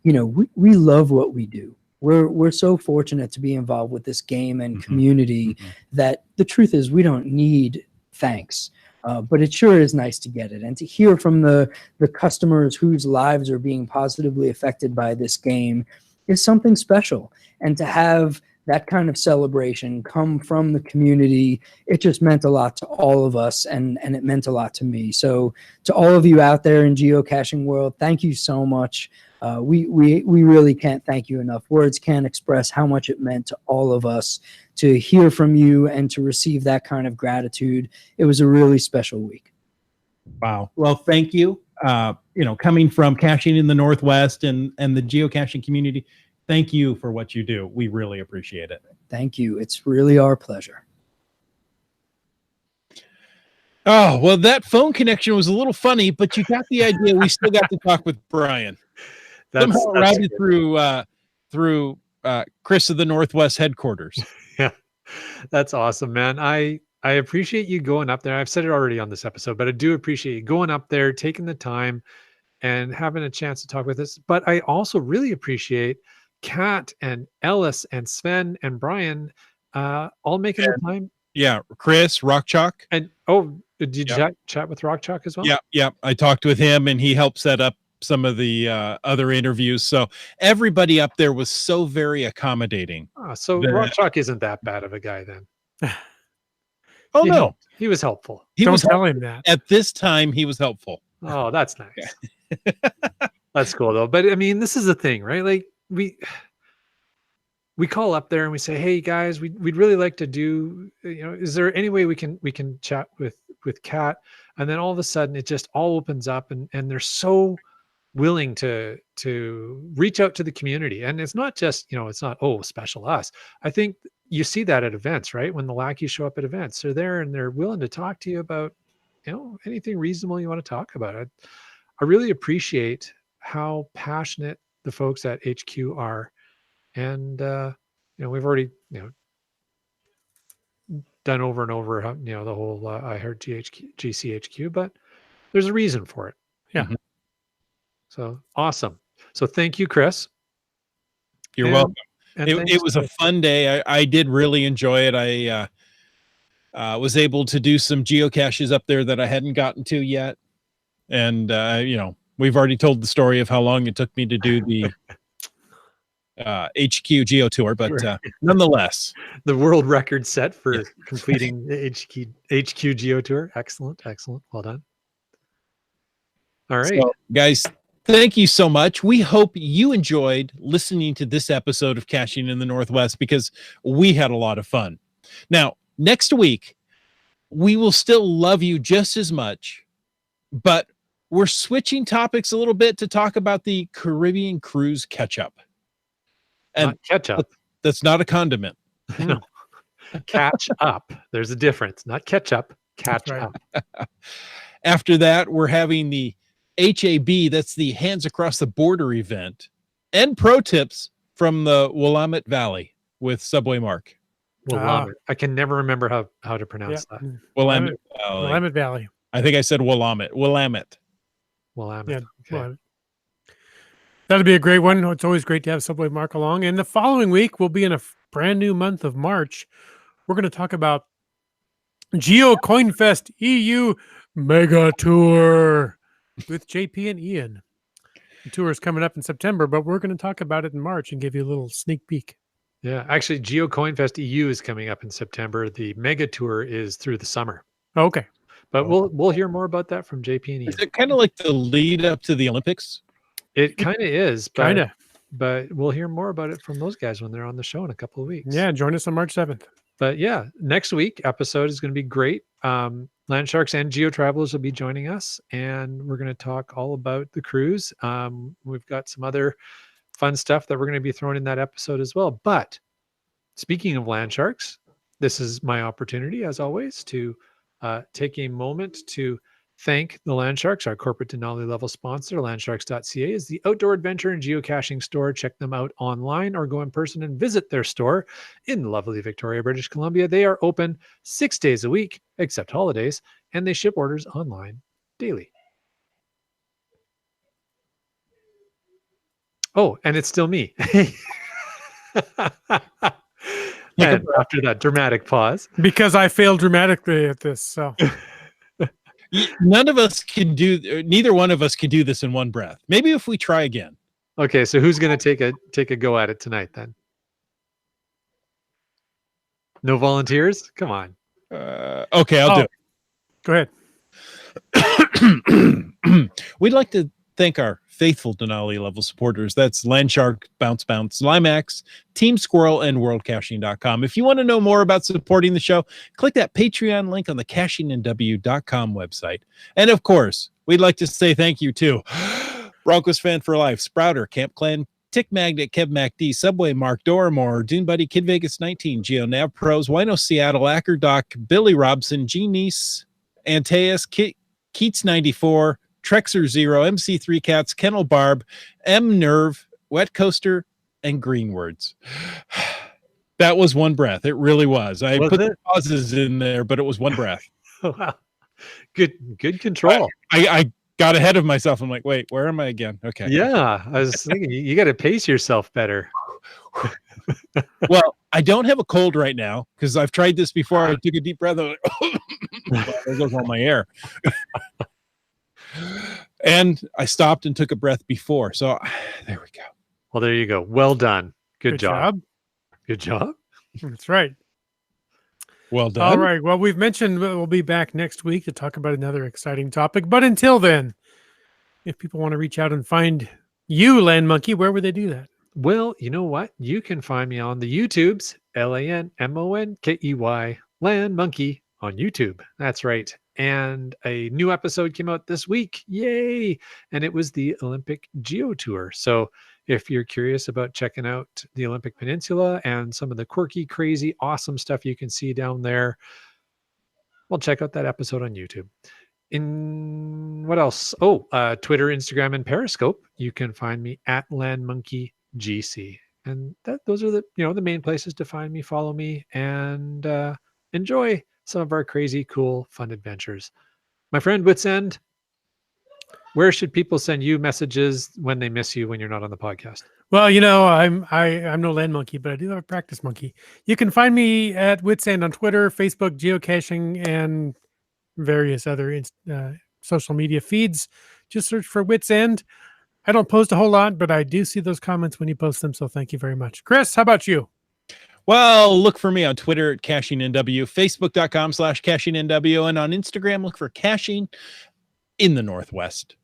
we love what we do. We're so fortunate to be involved with this game and community that the truth is we don't need thanks. But it sure is nice to get it and to hear from the customers whose lives are being positively affected by this game is something special. And to have that kind of celebration come from the community, it just meant a lot to all of us, and it meant a lot to me. So to all of you out there in geocaching world, thank you so much. We really can't thank you enough. Words can't express how much it meant to all of us to hear from you and to receive that kind of gratitude. It was a really special week. Wow. Well, thank you. Coming from caching in the Northwest and the geocaching community, thank you for what you do. We really appreciate it. Thank you. It's really our pleasure. Oh, well, that phone connection was a little funny, but you got the idea. We still got to talk with Brian. Somehow routed through Chris of the Northwest headquarters. Yeah, that's awesome, man. I appreciate you going up there. I've said it already on this episode, but I do appreciate you going up there, taking the time and having a chance to talk with us. But I also really appreciate Kat and Ellis and Sven and Brian all making the time. Yeah, Chris, Rock Chalk. And did you chat with Rock Chalk as well? Yeah. I talked with him and he helped set up some of the other interviews. So everybody up there was so very accommodating. So Rock Chalk isn't that bad of a guy then. Oh, no. He was helpful. Don't tell him that. At this time, he was helpful. Oh, that's nice. That's cool though. But I mean, this is the thing, right? Like we call up there and we say, "Hey guys, we'd really like to do, is there any way we can chat with Kat?" And then all of a sudden it just all opens up and they're so willing to reach out to the community. And it's not just, it's not, oh, special us. I think you see that at events, right? When the lackeys show up at events, they're there and they're willing to talk to you about, anything reasonable you want to talk about. I really appreciate how passionate the folks at HQ are. And, we've already, done over and over, the whole I heard GCHQ, but there's a reason for it. Yeah. Mhm. So awesome. So thank you, Chris. You're And- welcome. and It thanks was a to- fun day. I did really enjoy it. I was able to do some geocaches up there that I hadn't gotten to yet. And, we've already told the story of how long it took me to do the HQ Geo Tour, but nonetheless. the world record set for completing the HQ Geo Tour. Excellent. Well done. All right. So, guys, thank you so much. We hope you enjoyed listening to this episode of Caching in the Northwest because we had a lot of fun. Now, next week, we will still love you just as much, but we're switching topics a little bit to talk about the Caribbean Cruise Catch-Up. And Not catch up. that's not a condiment. No. Catch up. There's a difference. Not catch up. Catch right. up. After that, we're having the HAB, that's the Hands Across the Border event, and pro tips from the Willamette Valley with Subway Mark. Willamette. I can never remember how to pronounce that. Willamette Valley. Willamette Valley. I think I said Willamette. Willamette. Willamette. Yeah. Okay. Willamette. That'll be a great one. It's always great to have Subway Mark along. And the following week, we'll be in a brand new month of March. We're going to talk about Geo CoinFest EU Mega Tour with JP and Ian. The tour is coming up in September, but we're going to talk about it in March and give you a little sneak peek. Yeah. Actually, Geo CoinFest EU is coming up in September. The mega tour is through the summer. Okay. But we'll hear more about that from JP and Ian. Is it kind of like the lead up to the Olympics? It kind of is, Kind of. but we'll hear more about it from those guys when they're on the show in a couple of weeks. Yeah. Join us on March 7th. But yeah, next week episode is going to be great. Land Sharks and Geo Travelers will be joining us, and we're going to talk all about the cruise. We've got some other fun stuff that we're going to be throwing in that episode as well. But speaking of Land Sharks, this is my opportunity, as always, to take a moment to thank the Land Sharks, our corporate Denali level sponsor. Landsharks.ca is the outdoor adventure and geocaching store. Check them out online or go in person and visit their store in lovely Victoria, British Columbia. They are open 6 days a week, except holidays, and they ship orders online daily. Oh, and it's still me. And after that dramatic pause. Because I failed dramatically at this. So Neither one of us can do this in one breath. Maybe if we try again. Okay, so who's going to take a go at it tonight then? No volunteers? Come on. Okay, I'll do it. go ahead. We'd like to thank our faithful Denali level supporters. That's Landshark, Bounce, Limax, Team Squirrel, and WorldCaching.com. If you want to know more about supporting the show, click that Patreon link on the CachingNW.com website. And of course, we'd like to say thank you to Broncos Fan for Life, Sprouter, Camp Clan, Tick Magnet, Kev MacD, Subway Mark, Doramore, Dune Buddy, Kid Vegas 19, Geo Nav Pros, Wino Seattle, Acker Doc, Billy Robson, G Nice, Antaeus, Keats 94, Trexer Zero, MC3 Cats, Kennel Barb, M Nerve, Wet Coaster, and Greenwords. That was one breath. It really was. I put the pauses in there, but it was one breath. Wow. Good control. I got ahead of myself. I'm like, wait, where am I again? Okay. Yeah, I was thinking you got to pace yourself better. Well, I don't have a cold right now because I've tried this before. I took a deep breath. I was like, there goes all my air. And I stopped and took a breath before. So there we go. Well, there you go. Well done. Good job. Good job. That's right. Well done. All right. Well, we've mentioned we'll be back next week to talk about another exciting topic. But until then, if people want to reach out and find you, Land Monkey, where would they do that? Well, you know what? You can find me on the YouTubes, LANMONKEY, Land Monkey on YouTube. That's right. And a new episode came out this week. Yay! And it was the Olympic Geo Tour. So if you're curious about checking out the Olympic Peninsula and some of the quirky, crazy, awesome stuff you can see down there, well, check out that episode on YouTube. In what else? Oh, Twitter, Instagram, and Periscope. You can find me at LandMonkeyGC. And those are the the main places to find me, follow me, and enjoy some of our crazy, cool, fun adventures. My friend Wits End, where should people send you messages when they miss you when you're not on the podcast? Well, I'm no land monkey, but I do have a practice monkey. You can find me at Wits End on Twitter, Facebook, Geocaching, and various other social media feeds. Just search for Wits End. I don't post a whole lot, but I do see those comments when you post them, so thank you very much. Chris, how about you? Well, look for me on Twitter at CachingNW, Facebook.com/CachingNW, and on Instagram, look for Caching in the Northwest.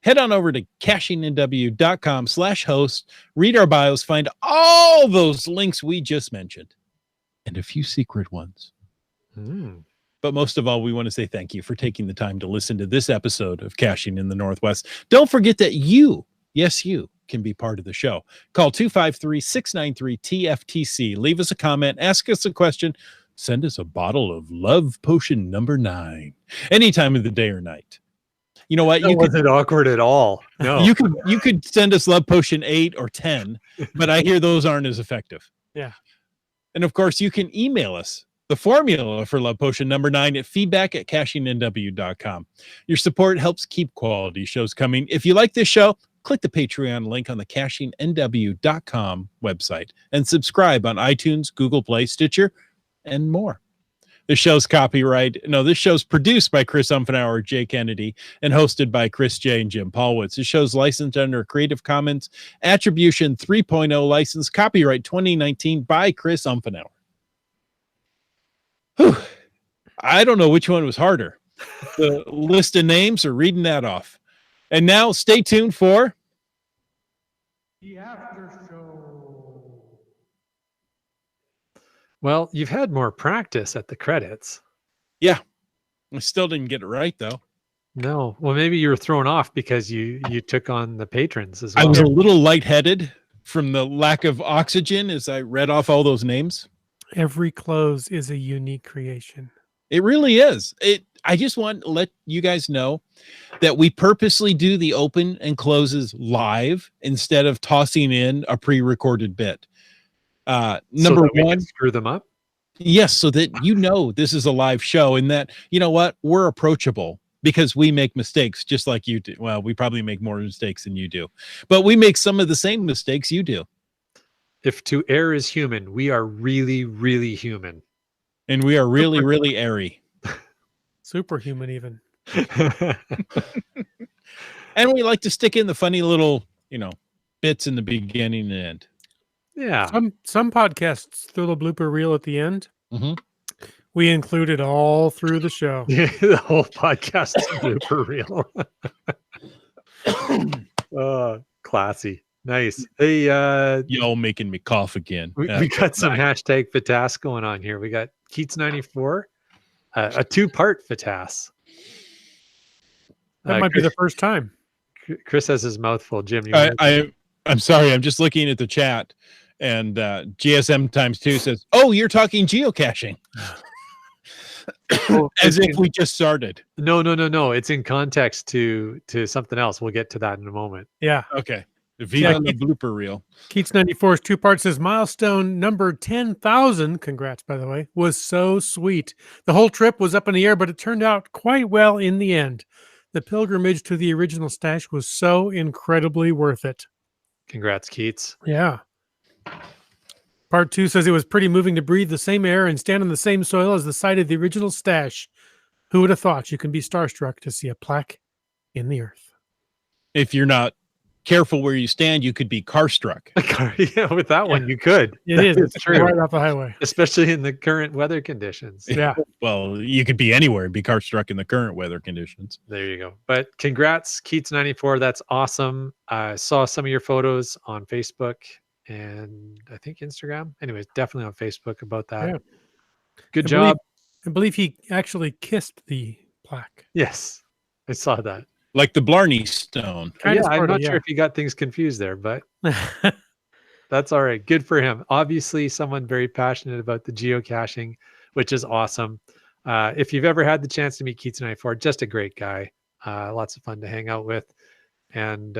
Head on over to CachingNW.com/host, read our bios, find all those links we just mentioned, and a few secret ones. But most of all, we want to say thank you for taking the time to listen to this episode of Caching in the Northwest. Don't forget that you, yes, you, can be part of the show. Call 253-693-TFTC. Leave us a comment, ask us a question, send us a bottle of Love Potion number 9 any time of the day or night. You know what? That wasn't awkward at all. No. You could send us Love Potion 8 or 10, but I hear those aren't as effective. Yeah. And of course, you can email us the formula for Love Potion number 9 at feedback@CachingNW.com. Your support helps keep quality shows coming. If you like this show, click the Patreon link on the CachingNW.com website and subscribe on iTunes, Google Play, Stitcher, and more. This show's produced by Chris Umfenauer, Jay Kennedy, and hosted by Chris J. and Jim Paulwitz. This show's licensed under Creative Commons Attribution 3.0 license, copyright 2019 by Chris Umfenauer. Whew. I don't know which one was harder, the list of names or reading that off. And now stay tuned for The after show. Well, you've had more practice at the credits. I still didn't get it right, though. No. Well, maybe you were thrown off because you took on the patrons as well. I was a little lightheaded from the lack of oxygen as I read off all those names. Every close is a unique creation. It really is. I just want to let you guys know that we purposely do the open and closes live instead of tossing in a pre-recorded bit. Number so that we one, can screw them up. yes, so that this is a live show and that, you know what, we're approachable because we make mistakes just like you do. Well, we probably make more mistakes than you do, but we make some of the same mistakes you do. If to err is human, we are really, really human. And we are really, really airy. Superhuman even. And we like to stick in the funny little, bits in the beginning and end. Yeah. Some podcasts throw the blooper reel at the end. Mm-hmm. We include it all through the show. The whole podcast is blooper reel. Classy. Nice. Hey, Y'all making me cough again. we got some hashtag FATAS going on here. We got Keats94, a 2-part FATAS. That might be the first time. Chris has his mouth full. Jim, I'm sorry. I'm just looking at the chat, and GSM times 2 says, "Oh, you're talking geocaching," as if we just started. No. It's in context to something else. We'll get to that in a moment. Yeah. Okay. Viva the blooper reel. Keats94's 2-part says milestone number 10,000. Congrats, by the way. Was so sweet. The whole trip was up in the air, but it turned out quite well in the end. The pilgrimage to the original stash was so incredibly worth it. Congrats, Keats. Yeah. Part 2 says it was pretty moving to breathe the same air and stand on the same soil as the site of the original stash. Who would have thought you can be starstruck to see a plaque in the earth? If you're not careful where you stand, you could be car struck. Yeah, with that one, you could. It is. It's true. Right off the highway. Especially in the current weather conditions. Yeah. Well, you could be anywhere and be car struck in the current weather conditions. There you go. But congrats, Keats94. That's awesome. I saw some of your photos on Facebook and I think Instagram. Anyways, definitely on Facebook about that. Yeah. Good job. I believe he actually kissed the plaque. Yes, I saw that. Like the Blarney Stone. Kind of, I'm sorta, not sure if you got things confused there, but that's all right. Good for him. Obviously, someone very passionate about the geocaching, which is awesome. If you've ever had the chance to meet Keats 94, just a great guy. Lots of fun to hang out with, and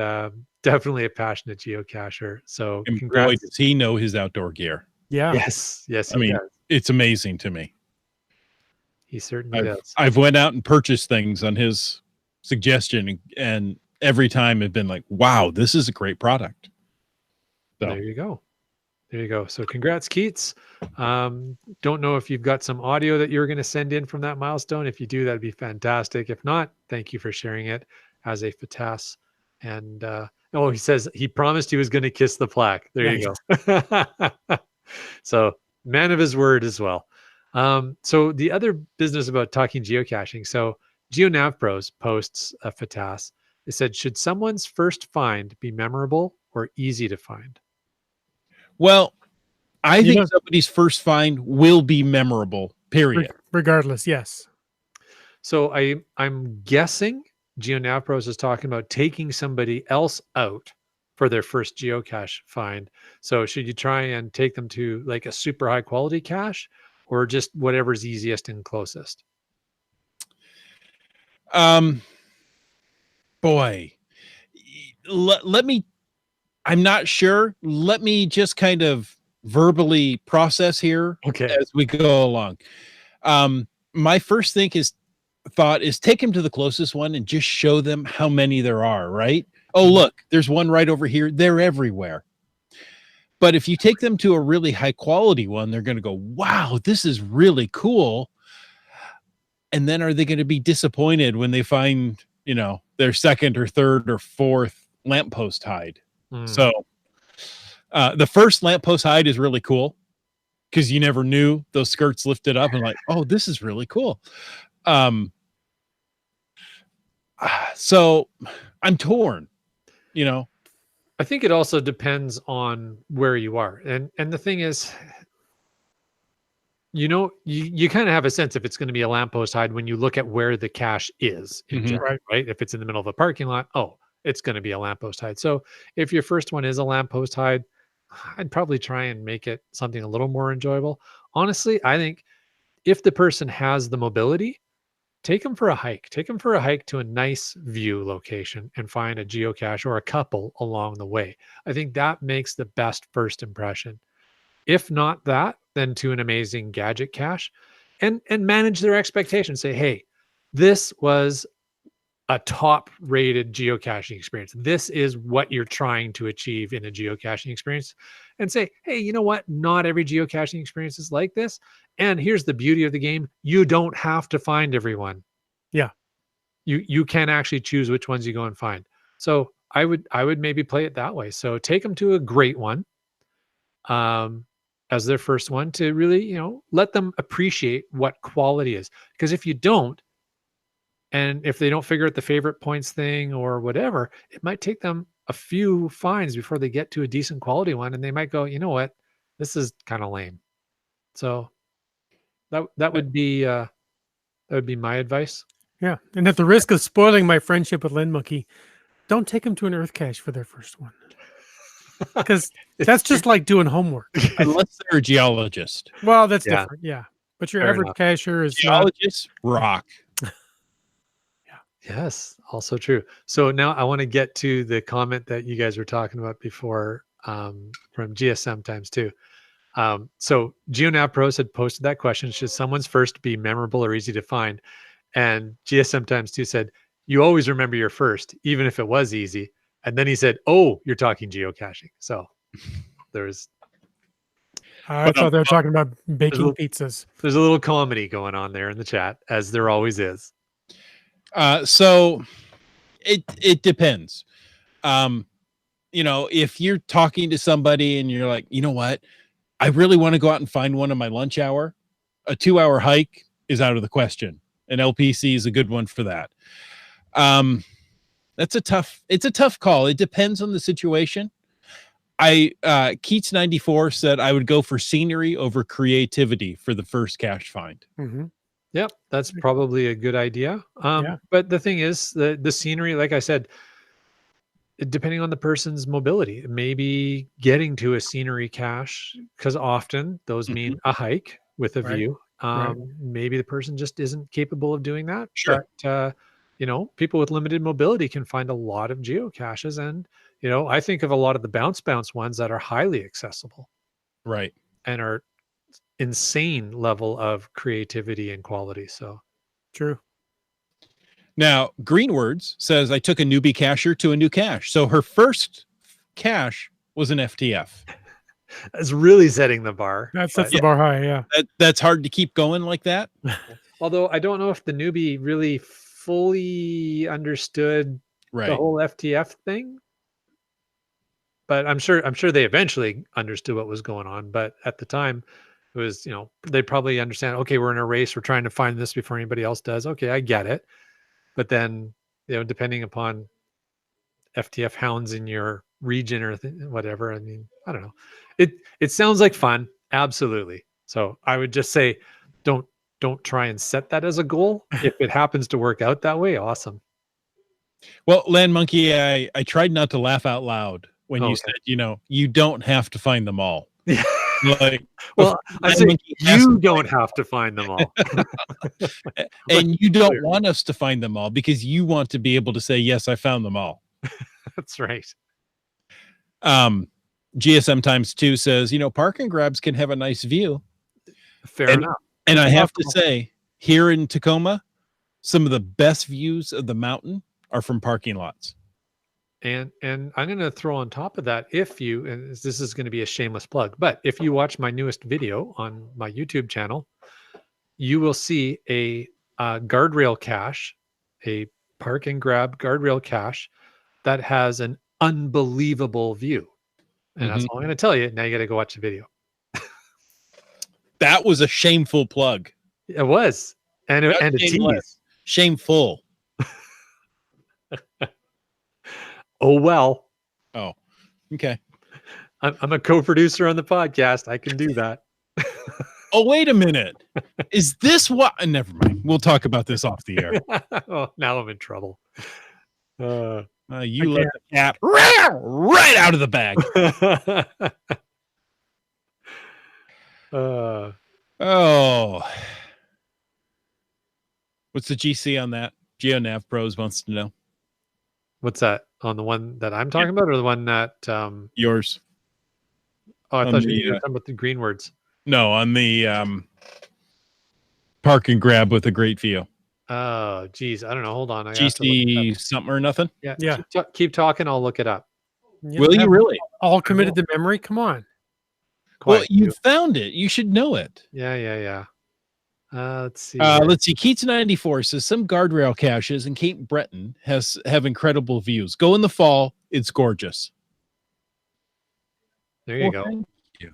definitely a passionate geocacher. So And boy, congrats. does he know his outdoor gear. Yeah. Yes, yes, I he mean, does. it's amazing to me. He certainly does. I've went out and purchased things on his suggestion, and every time it's been like, wow, this is a great product. So There you go. There you go. So congrats, Keats. Don't know if you've got some audio that you're going to send in from that milestone. If you do, that'd be fantastic. If not, thank you for sharing it as a FATAS. And he says he promised he was going to kiss the plaque. There you go. So man of his word as well. So the other business about talking geocaching. So GeoNav Pros posts a FATAS. It said, should someone's first find be memorable or easy to find? well, I You think know- somebody's first find will be memorable, period. Regardless, yes. So I'm guessing GeoNav Pros is talking about taking somebody else out for their first geocache find. So should you try and take them to like a super high quality cache or just whatever's easiest and closest? Boy, let me, I'm not sure. Let me just kind of verbally process here Okay. as we go along. My first thought is take him to the closest one and just show them how many there are, right? Oh, look, there's one right over here. They're everywhere. But if you take them to a really high quality one, they're going to go, wow, this is really cool. And then are they going to be disappointed when they find, their second or third or fourth lamppost hide? So the first lamppost hide is really cool because you never knew those skirts lifted up and like, oh, this is really cool. So I'm torn, I think it also depends on where you are. And the thing is, you kind of have a sense if it's going to be a lamppost hide when you look at where the cache is in Mhm. general, right? If it's in the middle of a parking lot, it's going to be a lamppost hide. So if your first one is a lamppost hide, I'd probably try and make it something a little more enjoyable. Honestly, I think if the person has the mobility, take them for a hike. Take them for a hike to a nice view location and find a geocache or a couple along the way. I think that makes the best first impression. If not that, then to an amazing gadget cache and manage their expectations. Say, hey, this was a top rated geocaching experience. This is what you're trying to achieve in a geocaching experience. And say, hey, you know what? Not every geocaching experience is like this. And here's the beauty of the game. You don't have to find everyone. Yeah. You can actually choose which ones you go and find. So I would maybe play it that way. So take them to a great one as their first one to really, let them appreciate what quality is. Because if you don't, and if they don't figure out the favorite points thing or whatever, it might take them a few finds before they get to a decent quality one. And they might go, you know what, this is kind of lame. So that would be my advice. Yeah. And at the risk of spoiling my friendship with Lynn Mookie, don't take them to an earth cache for their first one. Because that's just like doing homework. Unless they're a geologist. Well, that's Yeah. different. Yeah. But your Fair average enough. cacher is not. Geologists rock. Yes, also true. So now I want to get to the comment that you guys were talking about before from GSM times 2. So GeoNav Pros had posted that question: should someone's first be memorable or easy to find? And GSM times 2 said, you always remember your first, even if it was easy. And then he said, oh, you're talking geocaching. So there's I thought they were talking about baking pizzas. a little comedy going on there in the chat, as there always is. So it depends. If you're talking to somebody and you're like, you know what, I really want to go out and find one on my lunch hour, a 2-hour hike is out of the question. An LPC is a good one for that. It's a tough call. It depends on the situation. Keats 94 said I would go for scenery over creativity for the first cache find. Mm-hmm. Yep, that's probably a good idea. Yeah. But the thing is, the scenery, like I said, depending on the person's mobility, maybe getting to a scenery cache, because often those mean a hike with a Right, view. right. Maybe the person just isn't capable of doing that. Sure. But people with limited mobility can find a lot of geocaches, and I think of a lot of the bounce ones that are highly accessible Right. and are insane level of creativity and quality. So True. Now, Greenwords says I took a newbie cacher to a new cache. So her first cache was an FTF. it's really setting the bar. That but- sets the bar high. Yeah. That's hard to keep going like that. Although I don't know if the newbie really fully understood the Right. whole FTF thing. But I'm sure they eventually understood what was going on. But at the time, it was, they probably understand, okay, we're in a race, we're trying to find this before anybody else does. Okay, I get it. But then, depending upon FTF hounds in your region or whatever, I mean, I don't know. It sounds like fun, absolutely. So I would just say, don't try and set that as a goal. If it happens to work out that way, awesome. Well, Land Monkey, I tried not to laugh out loud when you Okay. said, you don't have to find them all. Like, Well, I Land say Monkey has you to don't have to find them all. and you don't want us to find them all because you want to be able to say, yes, I found them all. That's right. GSM times 2 says, park and grabs can have a nice view. Fair enough. And I have to say, here in Tacoma, some of the best views of the mountain are from parking lots. And I'm going to throw on top of that, and this is going to be a shameless plug, but if you watch my newest video on my YouTube channel, you will see a guardrail cache, a park and grab guardrail cache that has an unbelievable view. And that's all I'm going to tell you. Now you got to go watch the video. That was a shameful plug. It was. And a tease. Shameful. Oh, well. Oh, okay. I'm a co-producer on the podcast. I can do that. Oh, wait a minute. Is this what? Never mind. We'll talk about this off the air. Oh, now I'm in trouble. You let the cat right out of the bag. Oh. What's the GC on that? GeoNav Pros wants to know. What's that? On the one that I'm talking about, or the one that Yours. Oh, I On thought the, you were talking about the green words. No, on the park and grab with a great view. Oh, geez. I don't know. Hold on. I have to look it GC up. something or nothing? Yeah. Yeah. Keep talking. I'll look it up. Will you really? All committed to memory? Come on. Well, Quiet, you found it. You should know it. Yeah. Let's see. Let's see. Keats94 says some guardrail caches in Cape Breton have incredible views. Go in the fall. It's gorgeous. There you go. Thank you.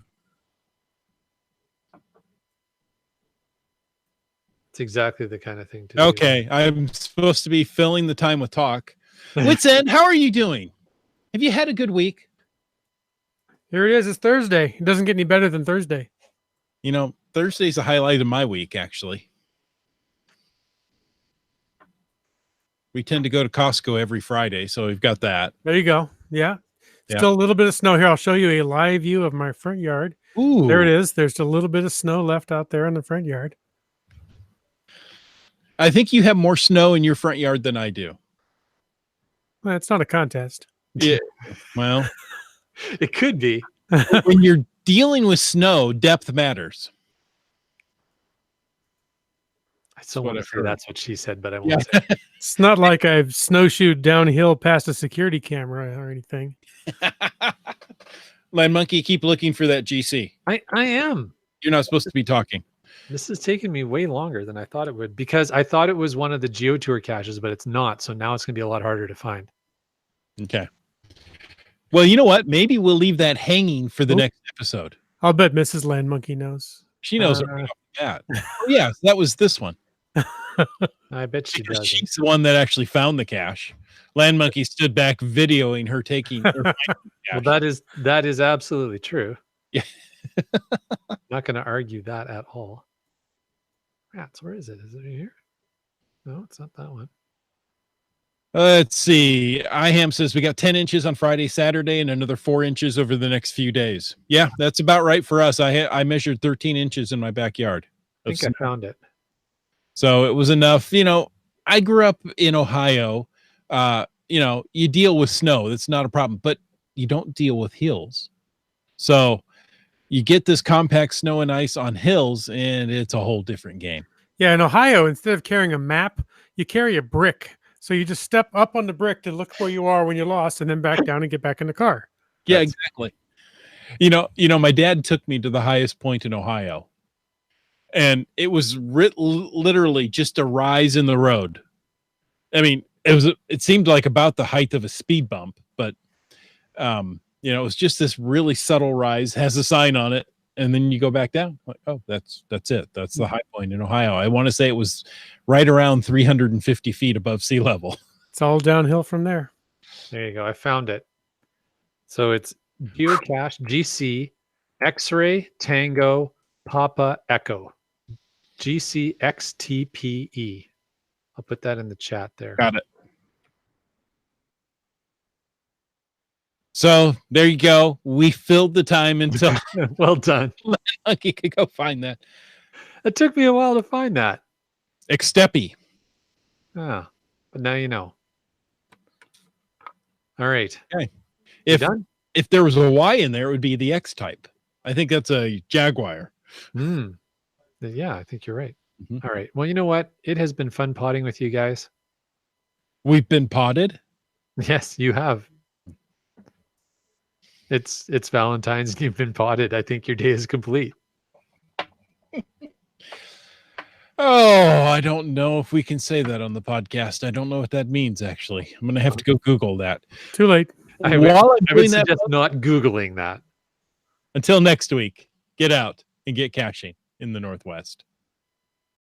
It's exactly the kind of thing to do. Okay. I'm supposed to be filling the time with talk. Wits End, how are you doing? Have you had a good week? Here it is. It's Thursday. It doesn't get any better than Thursday. Thursday's a highlight of my week, actually. We tend to go to Costco every Friday, so we've got that. There you go. Yeah. Yeah. Still a little bit of snow here. I'll show you a live view of my front yard. Ooh. There it is. There's a little bit of snow left out there in the front yard. I think you have more snow in your front yard than I do. Well, it's not a contest. Yeah. Well, It could be. when you're dealing with snow, depth matters. I still want to say that's what she said, but I won't Yeah. say it. It's not like I've snowshoed downhill past a security camera or anything. Land Monkey, keep looking for that GC. I am. You're not supposed to be talking. This is taking me way longer than I thought it would, because I thought it was one of the GeoTour caches, but it's not. So now it's going to be a lot harder to find. Okay. Well, you know what? Maybe we'll leave that hanging for the next episode. I'll bet Mrs. Land Monkey knows. She knows it right off the bat. Oh, yeah, that was this one. I bet she Because does. she's the one that actually found the cache. Land Monkey stood back videoing her taking. Her finding the Well, cache. that is absolutely true. Yeah. Not going to argue that at all. Rats, where is it? Is it here? No, it's not that one. Let's see. IHAM says we got 10 inches on Friday, Saturday, and another 4 inches over the next few days. Yeah, that's about right for us. I measured 13 inches in my backyard. I think I found it. So it was enough. I grew up in Ohio. You deal with snow. That's not a problem, but you don't deal with hills. So you get this compact snow and ice on hills, and it's a whole different game. Yeah, in Ohio, instead of carrying a map, you carry a brick. So you just step up on the brick to look where you are when you're lost, and then back down and get back in the car. Yeah, exactly. My dad took me to the highest point in Ohio, and it was literally just a rise in the road. I mean, it seemed like about the height of a speed bump, but it was just this really subtle rise, has a sign on it, and then you go back down. Like, oh, that's it. That's the high point in Ohio. I want to say it was right around 350 feet above sea level. It's all downhill from there. There you go. I found it. So it's Geocache GC X-ray Tango Papa Echo GCXTPE. I'll put that in the chat there. Got it. So there you go. We filled the time until Well done. Monkey could go find that. It took me a while to find that. Extepi. Ah, but now you know. All right. Okay. You done? If there was a Y in there, it would be the X type. I think that's a Jaguar. Yeah, I think you're right. Mhm. All right. Well, you know what? It has been fun potting with you guys. We've been potted. Yes, you have. It's Valentine's and you've been potted. I think your day is complete. Oh, I don't know if we can say that on the podcast. I don't know what that means, actually. I'm going to have to go Google that. Too late. I would doing that, suggest not Googling that. until next week, get out and get caching in the Northwest.